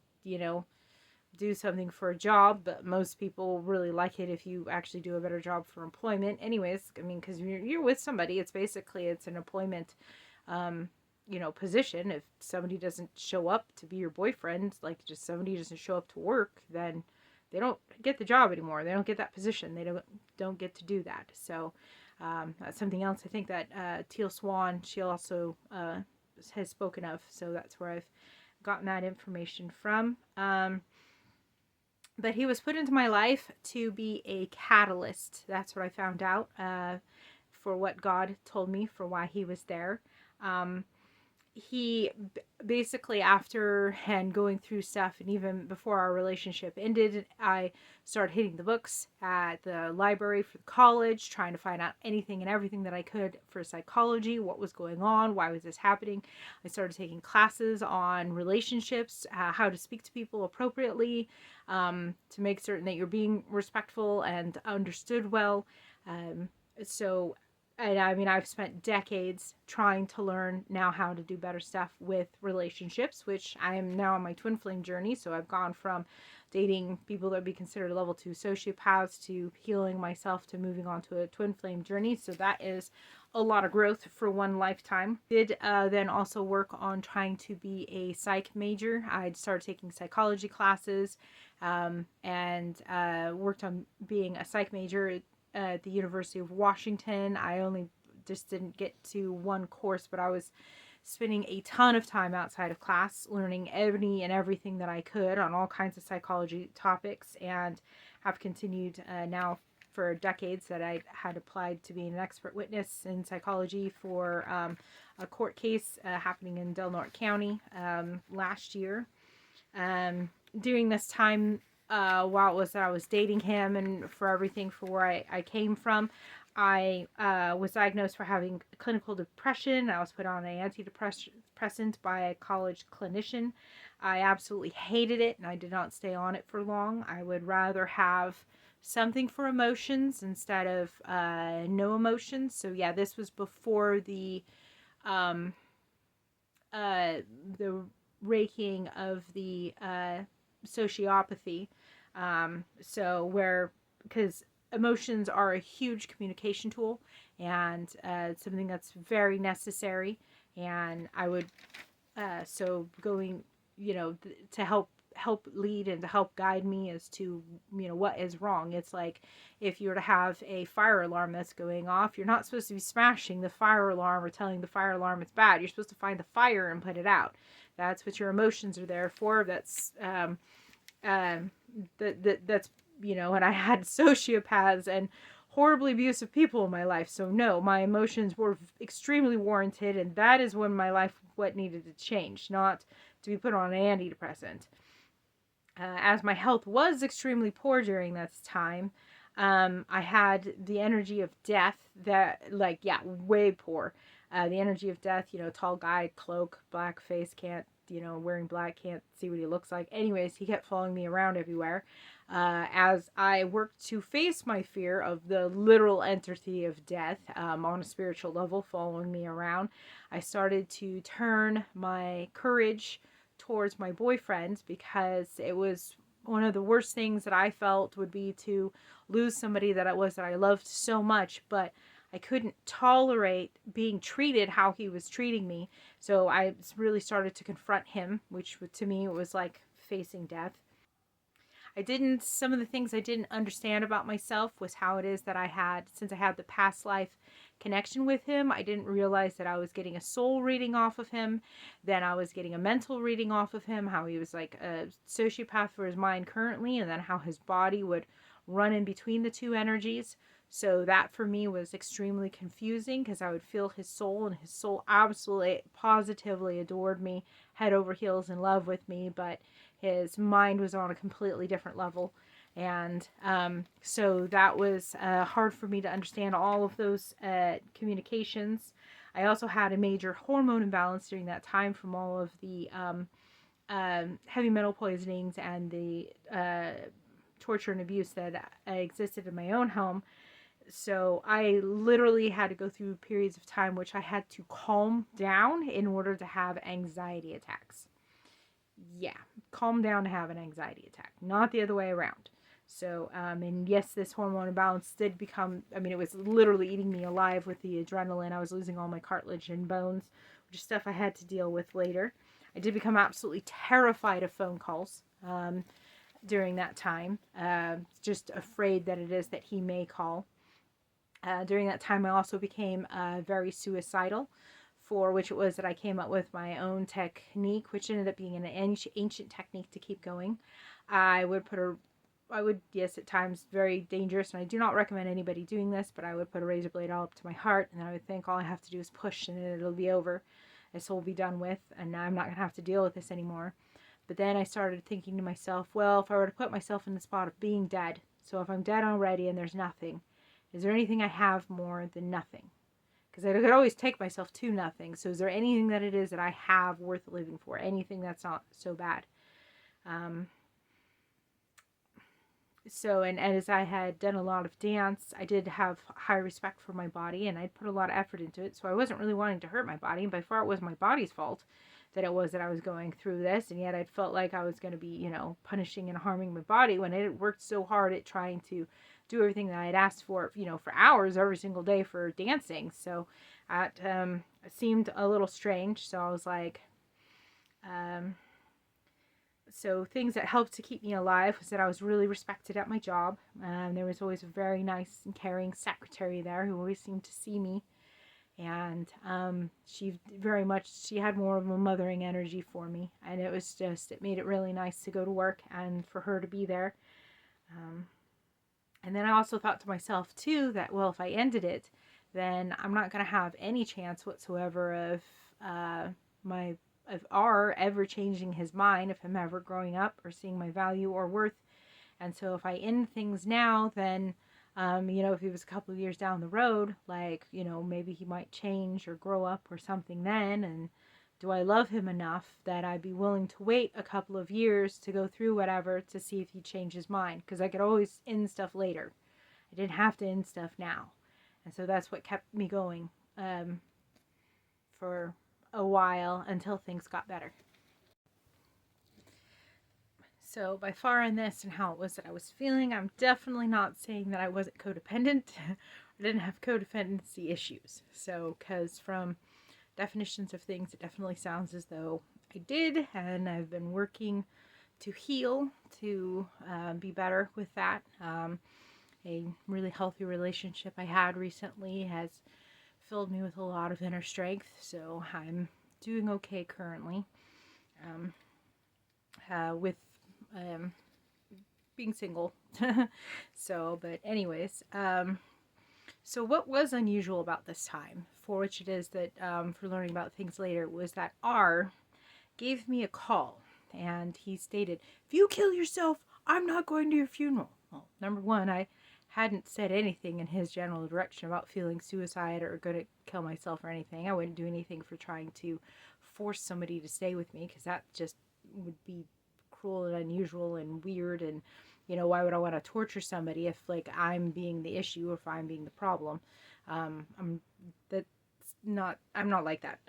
do something for a job, but most people really like it if you actually do a better job for employment. Anyways, I mean, because you're with somebody, it's an employment, position. If somebody doesn't show up to be your boyfriend, like just somebody doesn't show up to work, then they don't get the job anymore. They don't get that position. They don't get to do that. So that's something else I think that Teal Swan, she also has spoken of. So that's where I've gotten that information from. But he was put into my life to be a catalyst. That's what I found out, for what God told me, for why he was there. He basically, after and going through stuff, and even before our relationship ended, I started hitting the books at the library for college, trying to find out anything and everything that I could for psychology, what was going on, why was this happening. I started taking classes on relationships, how to speak to people appropriately, to make certain that you're being respectful and understood well. So and I mean, I've spent decades trying to learn now how to do better stuff with relationships, which I am now on my twin flame journey. So I've gone from dating people that would be considered level 2 sociopaths to healing myself to moving on to a twin flame journey. So that is a lot of growth for one lifetime. Did then also work on trying to be a psych major. I started taking psychology classes, and worked on being a psych major at the University of Washington. I only just didn't get to one course, but I was spending a ton of time outside of class learning any and everything that I could on all kinds of psychology topics, and have continued now for decades that I had applied to be an expert witness in psychology for a court case happening in Del Norte County last year. During this time, while it was that I was dating him, and for everything for where I came from, I was diagnosed for having clinical depression. I was put on an antidepressant by a college clinician. I absolutely hated it, and I did not stay on it for long. I would rather have something for emotions instead of no emotions. So yeah, this was before the raking of the sociopathy. Because emotions are a huge communication tool, and it's something that's very necessary. And I would, so going, to help lead and to help guide me as to, what is wrong. It's like if you were to have a fire alarm that's going off, you're not supposed to be smashing the fire alarm or telling the fire alarm it's bad. You're supposed to find the fire and put it out. That's what your emotions are there for. That's that's and I had sociopaths and horribly abusive people in my life. So no, my emotions were extremely warranted, and that is when my life what needed to change, not to be put on an antidepressant. As my health was extremely poor during this time, I had the energy of death that, way poor. The energy of death, tall guy, cloak, black face, can't, wearing black, can't see what he looks like. Anyways, he kept following me around everywhere. As I worked to face my fear of the literal entity of death, on a spiritual level, following me around, I started to turn my courage towards my boyfriend, because it was one of the worst things that I felt would be to lose somebody that I loved so much, but I couldn't tolerate being treated how he was treating me. So I really started to confront him, which to me was like facing death. Some of the things I didn't understand about myself was how it is that since I had the past life connection with him, I didn't realize that I was getting a soul reading off of him, then I was getting a mental reading off of him, how he was like a sociopath for his mind currently, and then how his body would run in between the two energies. So that for me was extremely confusing, because I would feel his soul, and his soul absolutely positively adored me, head over heels in love with me, but his mind was on a completely different level. And so that was hard for me to understand all of those communications. I also had a major hormone imbalance during that time from all of the heavy metal poisonings and the torture and abuse that existed in my own home. So I literally had to go through periods of time which I had to calm down in order to have anxiety attacks. Yeah, calm down to have an anxiety attack, not the other way around. So, and yes, this hormone imbalance did become, it was literally eating me alive with the adrenaline. I was losing all my cartilage and bones, which is stuff I had to deal with later. I did become absolutely terrified of phone calls during that time, just afraid that it is that he may call. During that time, I also became very suicidal, for which it was that I came up with my own technique, which ended up being an ancient technique to keep going. I would, yes, at times very dangerous, and I do not recommend anybody doing this, but I would put a razor blade all up to my heart, and I would think all I have to do is push, and it'll be over. This will be done with, and I'm not going to have to deal with this anymore. But then I started thinking to myself, well, if I were to put myself in the spot of being dead, so if I'm dead already and there's nothing, is there anything I have more than nothing? Because I could always take myself to nothing. So is there anything that it is that I have worth living for? Anything that's not so bad? And as I had done a lot of dance, I did have high respect for my body, and I'd put a lot of effort into it. So I wasn't really wanting to hurt my body. And by far it was my body's fault that it was that I was going through this. And yet I felt like I was going to be, punishing and harming my body when it worked so hard at trying to do everything that I had asked for, for hours every single day for dancing. So it seemed a little strange. So I was like, so things that helped to keep me alive was that I was really respected at my job. There was always a very nice and caring secretary there who always seemed to see me. And she had more of a mothering energy for me. And it made it really nice to go to work and for her to be there. And then I also thought to myself, too, that, well, if I ended it, then I'm not going to have any chance whatsoever of R ever changing his mind, of him ever growing up or seeing my value or worth. And so if I end things now, then, if he was a couple of years down the road, like, maybe he might change or grow up or something then. And do I love him enough that I'd be willing to wait a couple of years to go through whatever to see if he changed his mind? Because I could always end stuff later. I didn't have to end stuff now. And so that's what kept me going for a while until things got better. So by far in this and how it was that I was feeling, I'm definitely not saying that I wasn't codependent. I didn't have codependency issues. So, because from definitions of things, it definitely sounds as though I did, and I've been working to heal, to be better with that. A really healthy relationship I had recently has filled me with a lot of inner strength, so I'm doing okay currently with being single. So, but anyways, so what was unusual about this time, for which it is that for learning about things later, was that R gave me a call, and he stated, if you kill yourself, I'm not going to your funeral. Well, number one, I hadn't said anything in his general direction about feeling suicide or going to kill myself or anything. I wouldn't do anything for trying to force somebody to stay with me, because that just would be cruel and unusual and weird. And why would I want to torture somebody if, like, I'm being the issue or if I'm being the problem? That's I'm not like that.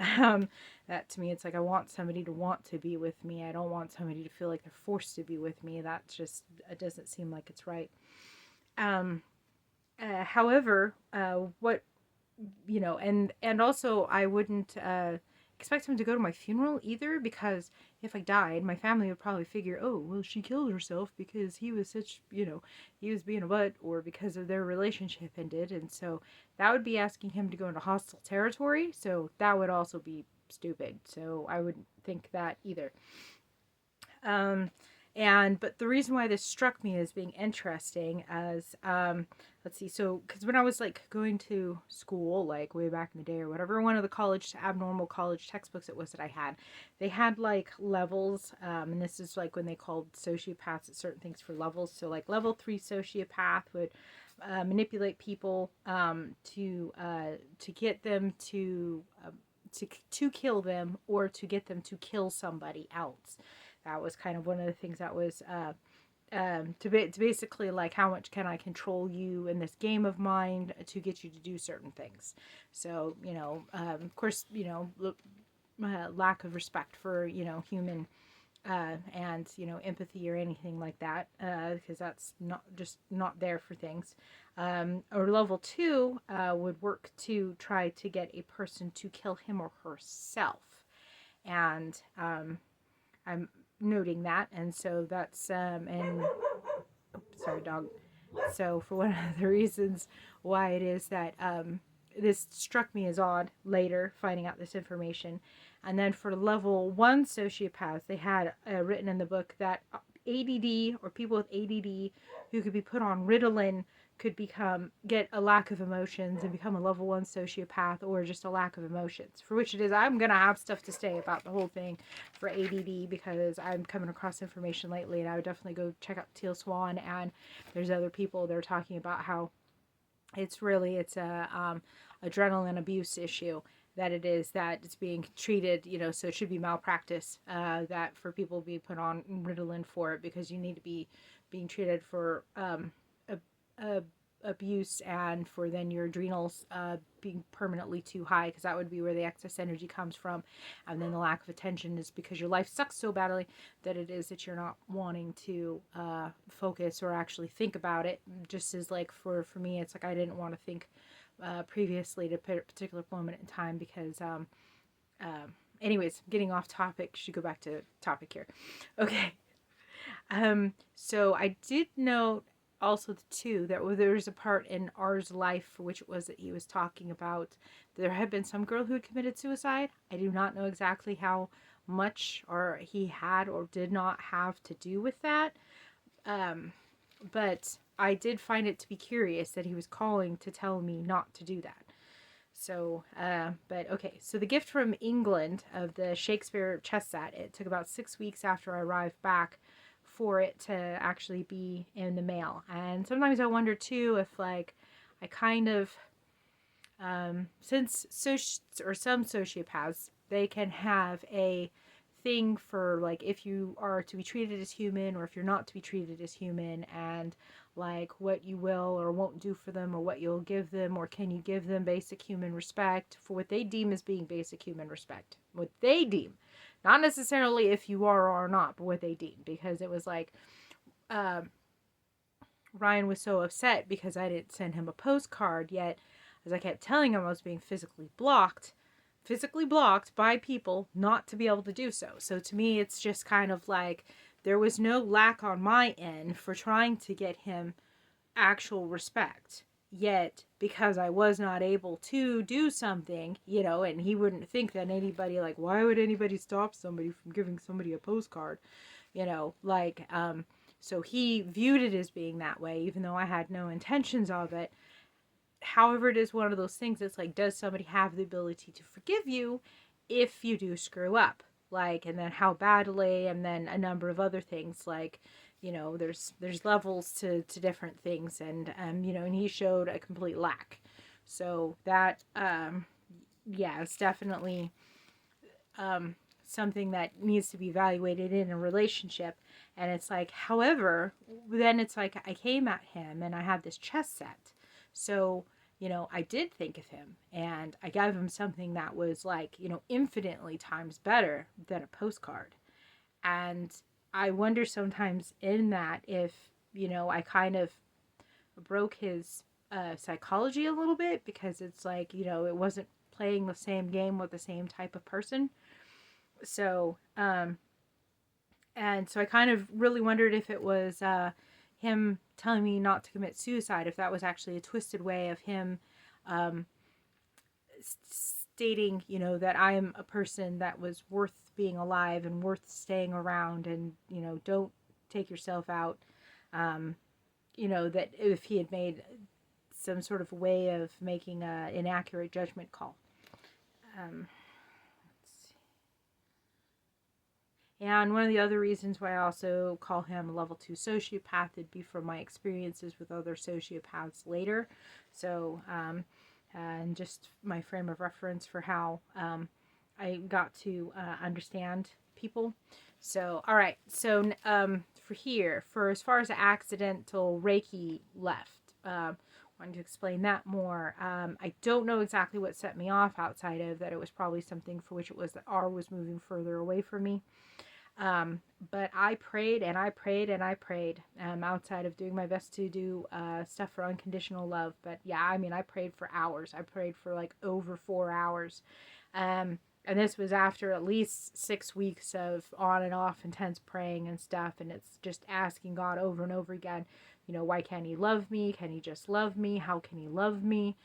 That to me, it's like I want somebody to want to be with me. I don't want somebody to feel like they're forced to be with me. That just, it doesn't seem like it's right. However, what, and also I wouldn't expect him to go to my funeral either, because if I died, my family would probably figure, oh, well, she killed herself because he was such, he was being a butt, or because of their relationship ended. And so that would be asking him to go into hostile territory. So that would also be stupid. So I wouldn't think that either. But the reason why this struck me as being interesting as, let's see, so, because when I was like going to school, like way back in the day or whatever, one of the abnormal college textbooks it was that I had, they had like levels, and this is like when they called sociopaths at certain things for levels. So like level 3 sociopath would manipulate people to get them to kill them, or to get them to kill somebody else. That was kind of one of the things that was to basically like, how much can I control you in this game of mine to get you to do certain things. So, of course, lack of respect for, human and, empathy or anything like that, because that's not there for things. Or level 2 would work to try to get a person to kill him or herself. And I'm noting that, and so that's sorry, dog. So for one of the reasons why it is that this struck me as odd later, finding out this information. And then for level 1 sociopaths, they had written in the book that ADD, or people with ADD who could be put on Ritalin, could get a lack of emotions and become a level 1 sociopath, or just a lack of emotions. For which it is, I'm going to have stuff to say about the whole thing for ADD, because I'm coming across information lately, and I would definitely go check out Teal Swan, and there's other people that are talking about how it's a adrenaline abuse issue, that it's being treated, so it should be malpractice, that for people to be put on Ritalin for it, because you need to be being treated for abuse, and for then your adrenals being permanently too high, because that would be where the excess energy comes from. And then the lack of attention is because your life sucks so badly that it is that you're not wanting to focus or actually think about it. Just as like for me, it's like I didn't want to think previously to a particular moment in time, because anyways, getting off topic, should go back to topic here. Okay. So I did note also too that there was a part in R's life for which it was that he was talking about there had been some girl who had committed suicide. I do not know exactly how much or he had or did not have to do with that, but I did find it to be curious that he was calling to tell me not to do that. So, but okay. So the gift from England of the Shakespeare chess set, it took about 6 weeks after I arrived back for it to actually be in the mail. And sometimes I wonder too if like I kind of since some sociopaths, they can have a thing for like if you are to be treated as human or if you're not to be treated as human, and like what you will or won't do for them, or what you'll give them, or can you give them basic human respect for what they deem as being basic human respect, what they deem, not necessarily if you are or not, but what they deem. Because it was like Ryan was so upset because I didn't send him a postcard, yet as I kept telling him I was being physically blocked by people not to be able to do so. So to me, it's just kind of like there was no lack on my end for trying to get him actual respect. Yet, because I was not able to do something, and he wouldn't think that anybody, like, why would anybody stop somebody from giving somebody a postcard? So he viewed it as being that way, even though I had no intentions of it. However, it is one of those things that's like, does somebody have the ability to forgive you if you do screw up? Like, and then how badly, and then a number of other things, like, there's levels to different things, and and he showed a complete lack. So that it's definitely something that needs to be evaluated in a relationship. And it's like, however, then it's like I came at him and I had this chess set. So, I did think of him, and I gave him something that was like, infinitely times better than a postcard. And I wonder sometimes in that if, I kind of broke his psychology a little bit, because it's like, it wasn't playing the same game with the same type of person. So, and so I kind of really wondered if it was him telling me not to commit suicide, if that was actually a twisted way of him um, stating, that I am a person that was worth being alive and worth staying around, and, don't take yourself out. That if he had made some sort of way of making an inaccurate judgment call. And one of the other reasons why I also call him a level 2 sociopath would be from my experiences with other sociopaths later. So, and just my frame of reference for how I got to understand people. So, all right. So, for as far as the accidental Reiki left, wanted to explain that more. I don't know exactly what set me off, outside of that it was probably something for which it was that R was moving further away from me. But I prayed and I prayed and I prayed, outside of doing my best to do stuff for unconditional love. But yeah, I prayed for hours. I prayed for like over 4 hours. And this was after at least 6 weeks of on and off intense praying and stuff. And it's just asking God over and over again, why can't he love me? Can he just love me? How can he love me?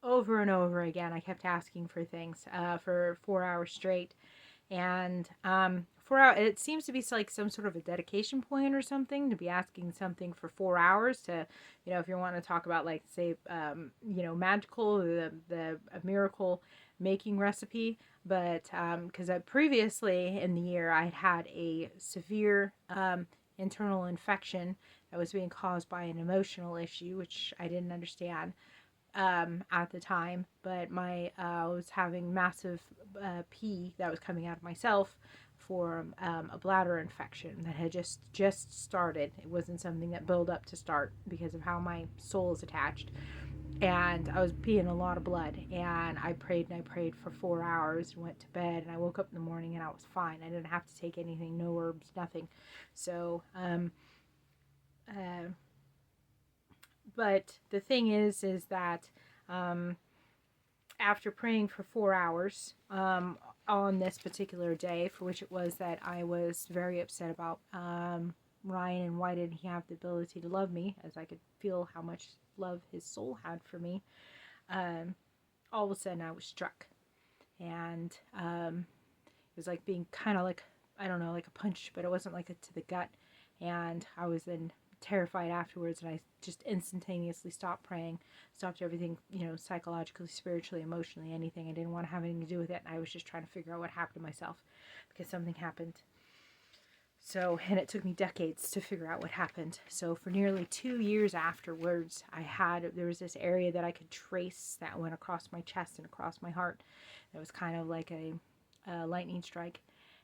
Over and over again, I kept asking for things for 4 hours straight. And 4 hours, it seems to be like some sort of a dedication point or something, to be asking something for 4 hours to, if you want to talk about, like, say, magical, the miracle making recipe. But because previously in the year I had a severe internal infection that was being caused by an emotional issue, which I didn't understand at the time, but I was having massive pee that was coming out of myself for a bladder infection that had just started. It wasn't something that built up to start because of how my soul is attached. And I was peeing a lot of blood, and I prayed for 4 hours and went to bed, and I woke up in the morning and I was fine. I didn't have to take anything, no herbs, nothing. So but the thing is that after praying for 4 hours on this particular day, for which it was that I was very upset about Ryan, and why didn't he have the ability to love me, as I could feel how much love his soul had for me, all of a sudden I was struck. And it was like being kind of like, I don't know, like a punch, but it wasn't like to the gut. And I was then terrified afterwards, and I just instantaneously stopped praying, stopped everything, psychologically, spiritually, emotionally, anything. I didn't want to have anything to do with it, and I was just trying to figure out what happened to myself, because something happened. So, and it took me decades to figure out what happened. So for nearly 2 years afterwards, there was this area that I could trace that went across my chest and across my heart. It was kind of like a lightning strike.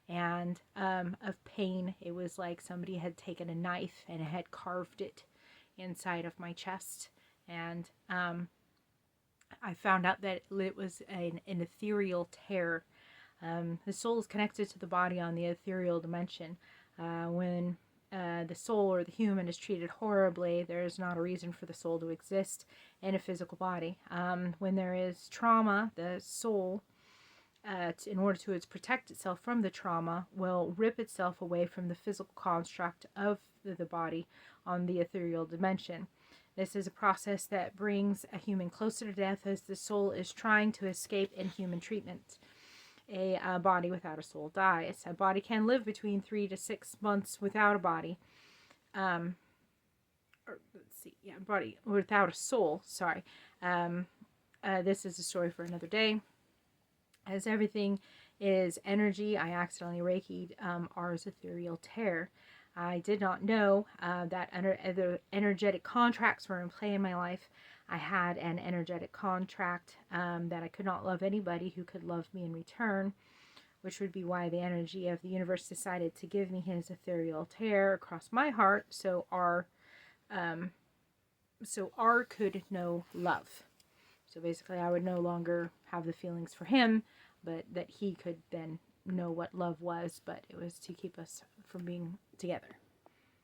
And of pain. It was like somebody had taken a knife and had carved it inside of my chest. And I found out that it was an ethereal tear. The soul is connected to the body on the ethereal dimension. When the soul or the human is treated horribly, there is not a reason for the soul to exist in a physical body. When there is trauma, the soul, in order to protect itself from the trauma, will rip itself away from the physical construct of the body on the ethereal dimension. This is a process that brings a human closer to death, as the soul is trying to escape inhuman treatment. A body without a soul dies. A body can live between 3 to 6 months without a body. Body without a soul. Sorry. This is a story for another day. As everything is energy, I accidentally Reiki'd R's ethereal tear. I did not know that other energetic contracts were in play in my life. I had an energetic contract that I could not love anybody who could love me in return, which would be why the energy of the universe decided to give me his ethereal tear across my heart, so R so R could know love. So basically, I would no longer have the feelings for him, but that he could then know what love was, but it was to keep us from being together.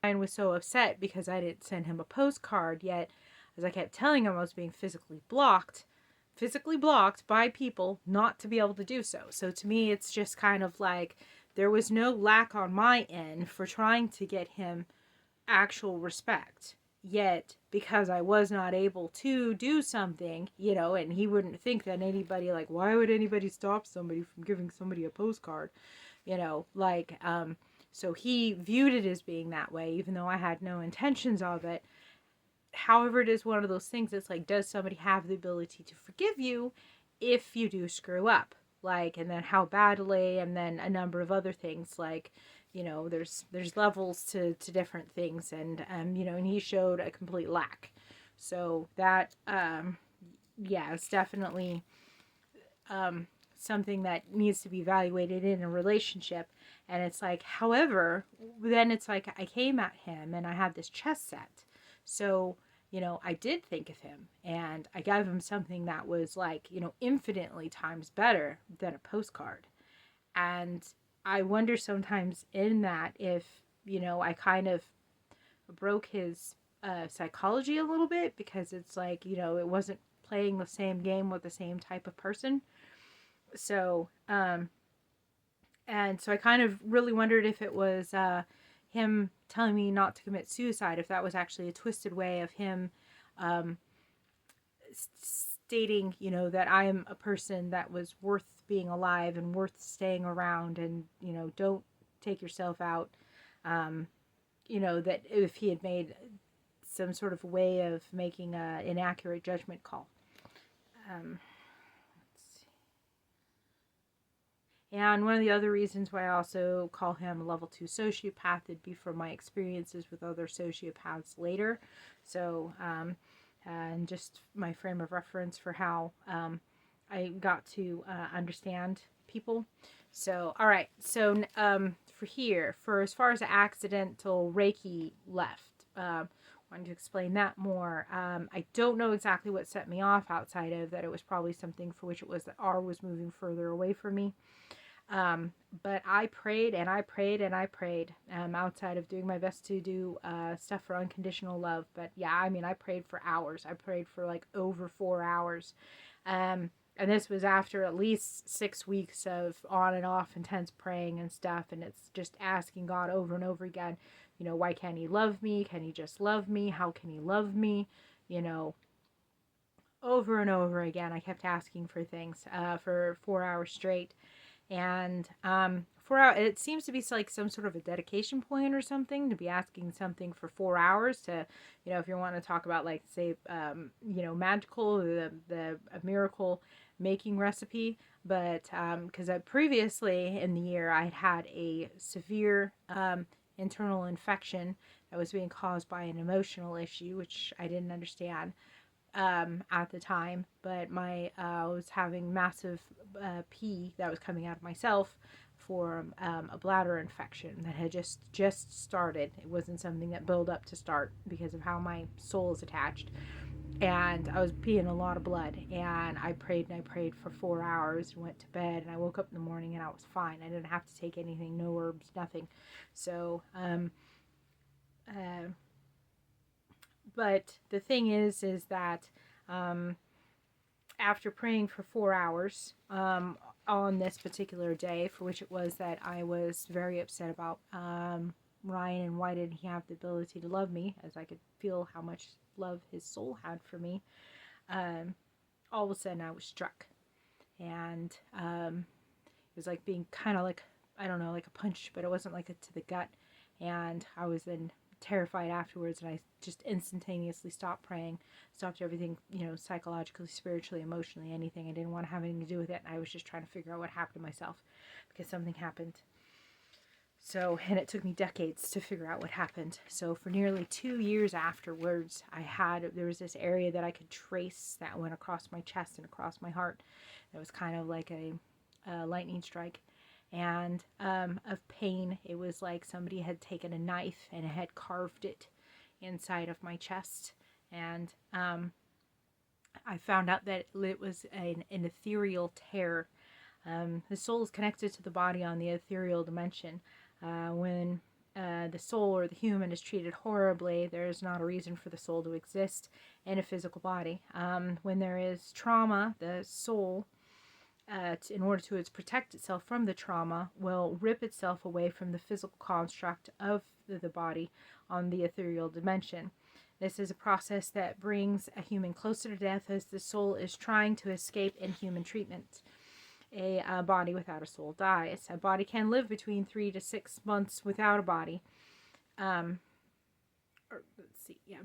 Ryan was so upset because I didn't send him a postcard, yet as I kept telling him I was being physically blocked by people not to be able to do so. So to me, it's just kind of like there was no lack on my end for trying to get him actual respect. Yet, because I was not able to do something, and he wouldn't think that anybody, like, why would anybody stop somebody from giving somebody a postcard? So he viewed it as being that way, even though I had no intentions of it. However, it is one of those things that's like, does somebody have the ability to forgive you if you do screw up? Like, and then how badly, and then a number of other things, like, there's levels to different things, and and he showed a complete lack. So that yeah, it's definitely something that needs to be evaluated in a relationship. And it's like, however, then it's like I came at him and I had this chess set. So, I did think of him and I gave him something that was like, infinitely times better than a postcard. And I wonder sometimes in that if, I kind of broke his psychology a little bit, because it's like, it wasn't playing the same game with the same type of person. So, and so I kind of really wondered if it was him telling me not to commit suicide, if that was actually a twisted way of him um, stating, that I am a person that was worth being alive and worth staying around, and, don't take yourself out. That if he had made some sort of way of making an inaccurate judgment call. And one of the other reasons why I also call him a level 2 sociopath would be from my experiences with other sociopaths later. So, and just my frame of reference for how I got to understand people. So, all right. So, for as far as the accidental Reiki left, wanted to explain that more. I don't know exactly what set me off, outside of that it was probably something for which it was that R was moving further away from me. But I prayed and I prayed and I prayed, outside of doing my best to do stuff for unconditional love. But yeah, I prayed for hours. I prayed for like over 4 hours. And this was after at least 6 weeks of on and off intense praying and stuff. And it's just asking God over and over again, why can't he love me? Can he just love me? How can he love me? Over and over again, I kept asking for things for 4 hours straight. And 4 hours, it seems to be like some sort of a dedication point or something, to be asking something for 4 hours to, if you want to talk about, like, say, magical, the a miracle making recipe. But because previously in the year I had a severe internal infection that was being caused by an emotional issue, which I didn't understand at the time, but I was having massive pee that was coming out of myself for a bladder infection that had just started. It wasn't something that built up to start because of how my soul is attached. And I was peeing a lot of blood, and I prayed and I prayed for 4 hours and went to bed, and I woke up in the morning and I was fine. I didn't have to take anything, no herbs, nothing. So but the thing is that after praying for 4 hours on this particular day, for which it was that I was very upset about Ryan, and why didn't he have the ability to love me, as I could feel how much love his soul had for me, all of a sudden I was struck. And it was like being kind of like, I don't know, like a punch, but it wasn't like to the gut. And I was then terrified afterwards, and I just instantaneously stopped praying, stopped everything, psychologically, spiritually, emotionally, anything. I didn't want to have anything to do with it. I was just trying to figure out what happened to myself, because something happened. So, and it took me decades to figure out what happened. So for nearly 2 years afterwards, there was this area that I could trace that went across my chest and across my heart. It was kind of like a lightning strike. And of pain, it was like somebody had taken a knife and had carved it inside of my chest. And I found out that it was an ethereal tear. The soul is connected to the body on the ethereal dimension. When the soul or the human is treated horribly, there is not a reason for the soul to exist in a physical body. When there is trauma, the soul, in order to protect itself from the trauma, will rip itself away from the physical construct of the body on the ethereal dimension. This is a process that brings a human closer to death as the soul is trying to escape inhuman treatment. A body without a soul dies. A body can live between 3 to 6 months without a body.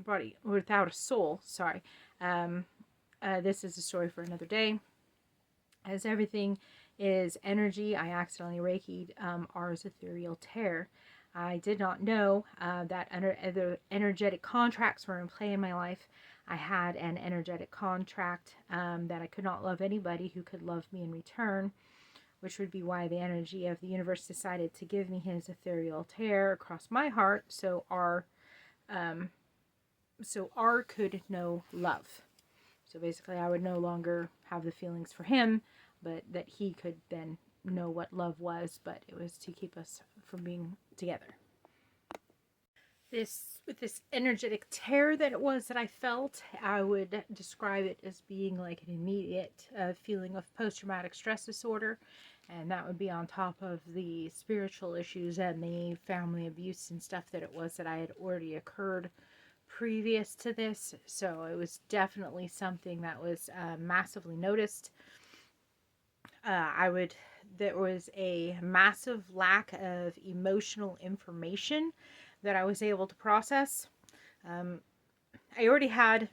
Body without a soul. Sorry. This is a story for another day. As everything is energy, I accidentally Reiki'd R's ethereal tear. I did not know that other energetic contracts were in play in my life. I had an energetic contract that I could not love anybody who could love me in return, which would be why the energy of the universe decided to give me his ethereal tear across my heart, so R could know love. So basically, I would no longer have the feelings for him, but that he could then know what love was, but it was to keep us from being together. With this energetic tear that it was that I felt, I would describe it as being like an immediate feeling of post-traumatic stress disorder, and that would be on top of the spiritual issues and the family abuse and stuff that it was that I had already occurred previous to this. So it was definitely something that was massively noticed. There was a massive lack of emotional information that I was able to process. I already had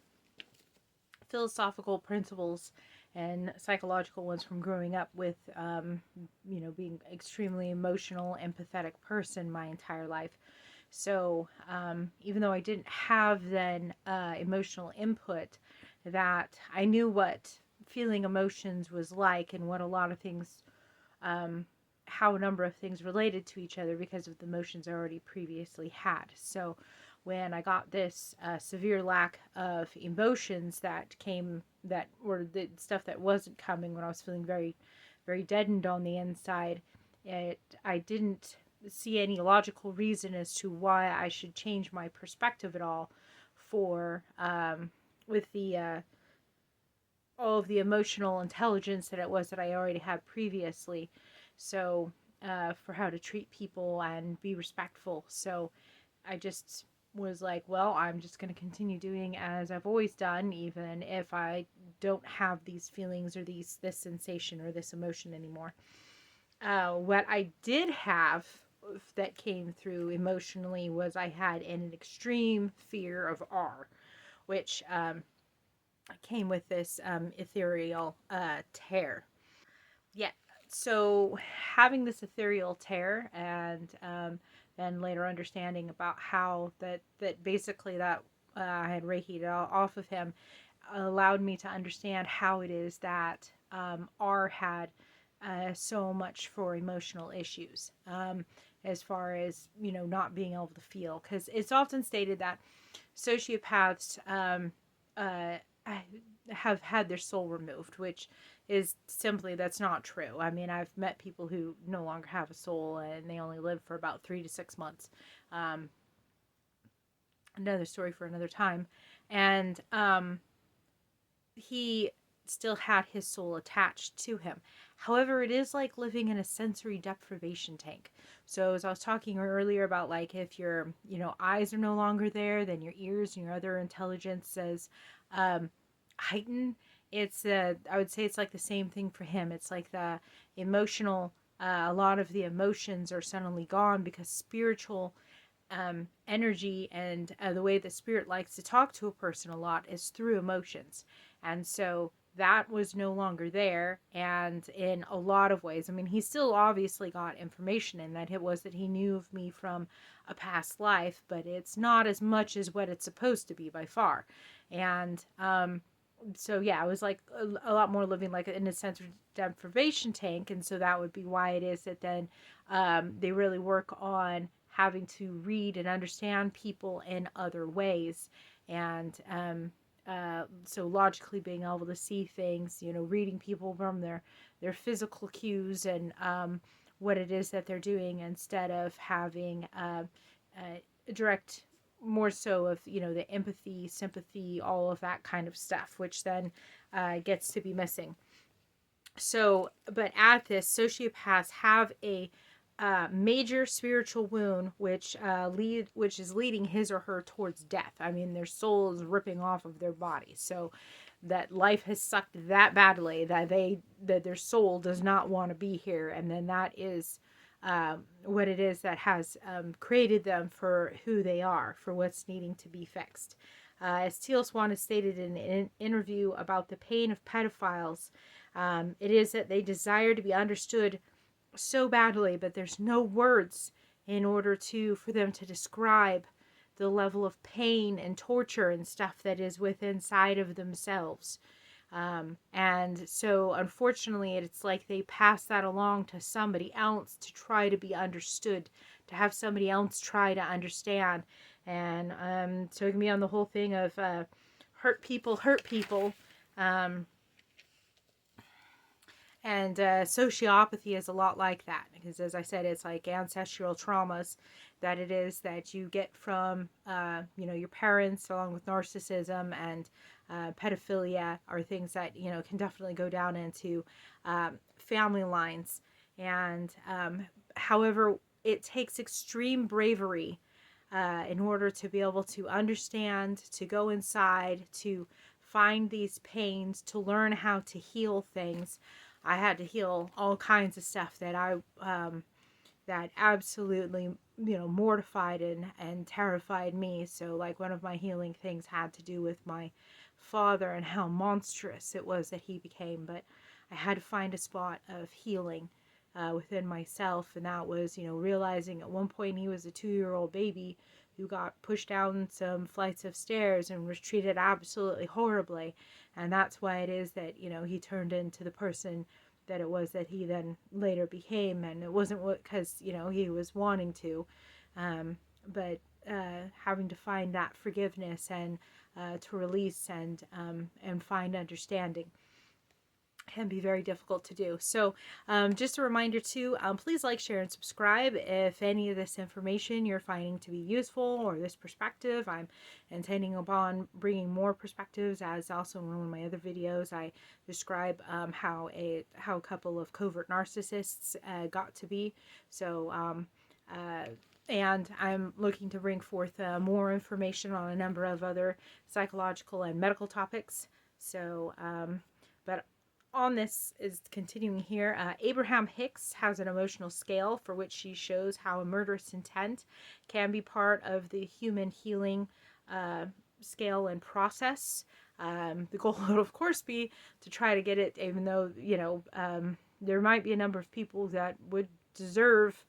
philosophical principles and psychological ones from growing up with, being extremely emotional, empathetic person my entire life. So even though I didn't have then emotional input, that I knew what feeling emotions was like and what a lot of things, how a number of things related to each other because of the emotions I already previously had. So when I got this severe lack of emotions that were the stuff that wasn't coming when I was feeling very, very deadened on the inside, I didn't see any logical reason as to why I should change my perspective at all for with the all of the emotional intelligence that it was that I already had previously. So for how to treat people and be respectful. So I just was like, well, I'm just going to continue doing as I've always done, even if I don't have these feelings or this sensation or this emotion anymore. What I did have that came through emotionally was I had an extreme fear of R, which came with this ethereal tear. Yeah, so having this ethereal tear and then later understanding about how that basically that I had Reiki'd off of him allowed me to understand how it is that R had so much for emotional issues, as far as not being able to feel, because it's often stated that sociopaths have had their soul removed, which is simply, that's not true. I mean, I've met people who no longer have a soul and they only live for about 3 to 6 months. Another story for another time. And he still had his soul attached to him. However, it is like living in a sensory deprivation tank. So as I was talking earlier about, like, if your eyes are no longer there, then your ears and your other intelligence says heighten. I would say it's like the same thing for him. It's like the emotional, a lot of the emotions are suddenly gone because spiritual energy and the way the spirit likes to talk to a person a lot is through emotions. And so that was no longer there. And in a lot of ways, I mean, he still obviously got information in that it was that he knew of me from a past life, but it's not as much as what it's supposed to be by far. And so yeah, I was like a lot more living like in a sense of deprivation tank. And so that would be why it is that then they really work on having to read and understand people in other ways and so logically being able to see things, reading people from their physical cues and what it is that they're doing, instead of having a direct, more so of the empathy, sympathy, all of that kind of stuff, which then gets to be missing. So, but at this, sociopaths have a major spiritual wound, which is leading his or her towards death. I mean, their soul is ripping off of their body, so that life has sucked that badly that their soul does not want to be here, and then that is what it is that has created them for who they are, for what's needing to be fixed. As Teal Swan has stated in an interview about the pain of pedophiles, it is that they desire to be understood so badly, but there's no words in order for them to describe the level of pain and torture and stuff that is within inside of themselves. And so unfortunately, it's like they pass that along to somebody else to try to be understood, to have somebody else try to understand. And so it can be on the whole thing of hurt people. And sociopathy is a lot like that, because as I said, it's like ancestral traumas that it is that you get from your parents, along with narcissism and pedophilia, are things that can definitely go down into family lines. And however, it takes extreme bravery in order to be able to understand, to go inside, to find these pains, to learn how to heal things. I had to heal all kinds of stuff that that absolutely mortified and terrified me. So like one of my healing things had to do with my father and how monstrous it was that he became. But I had to find a spot of healing within myself, and that was realizing at one point he was a 2-year-old baby who got pushed down some flights of stairs and was treated absolutely horribly. And that's why it is that, he turned into the person that it was that he then later became. And it wasn't because, he was wanting to, but having to find that forgiveness and to release and find understanding can be very difficult to do. So just a reminder too, please like, share, and subscribe if any of this information you're finding to be useful, or this perspective. I'm intending upon bringing more perspectives, as also in one of my other videos I describe how a couple of covert narcissists got to be. So and I'm looking to bring forth more information on a number of other psychological and medical topics. So but on this is continuing here. Abraham Hicks has an emotional scale for which she shows how a murderous intent can be part of the human healing scale and process. The goal would, of course, be to try to get it, even though, there might be a number of people that would deserve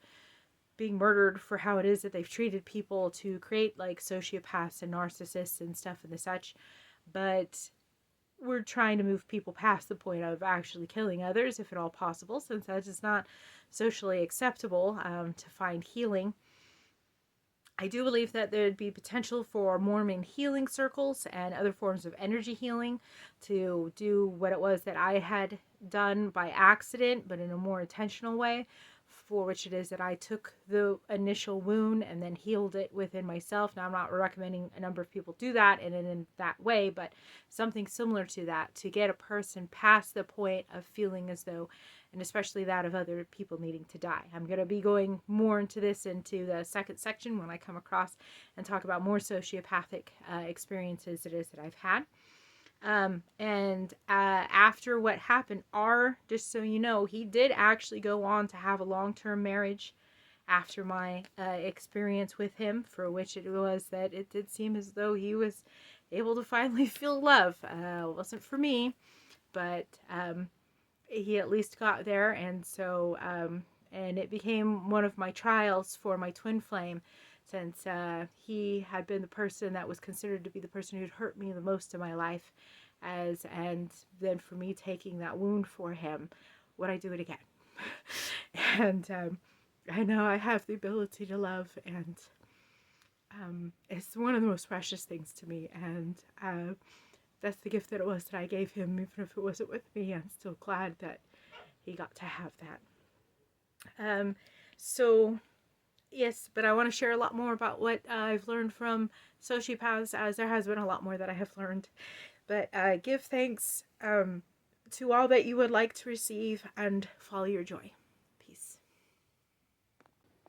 being murdered for how it is that they've treated people, to create like sociopaths and narcissists and stuff and the such. But we're trying to move people past the point of actually killing others, if at all possible, since that is not socially acceptable, to find healing. I do believe that there'd be potential for Mormon healing circles and other forms of energy healing to do what it was that I had done by accident, but in a more intentional way, for which it is that I took the initial wound and then healed it within myself. Now, I'm not recommending a number of people do that in that way, but something similar to that, to get a person past the point of feeling as though, and especially that of other people needing to die. I'm going to be going more into this into the second section when I come across and talk about more sociopathic experiences it is that I've had. And after what happened, just so you know, he did actually go on to have a long-term marriage after my experience with him, for which it was that it did seem as though he was able to finally feel love. It wasn't for me, but he at least got there. And so and it became one of my trials for my twin flame, since he had been the person that was considered to be the person who'd hurt me the most in my life. And then for me taking that wound for him, would I do it again? And I know I have the ability to love, and It's one of the most precious things to me, and that's the gift that it was that I gave him. Even if it wasn't with me, I'm still glad that he got to have that. So yes, but I want to share a lot more about what I've learned from sociopaths, as there has been a lot more that I have learned. But give thanks to all that you would like to receive, and follow your joy.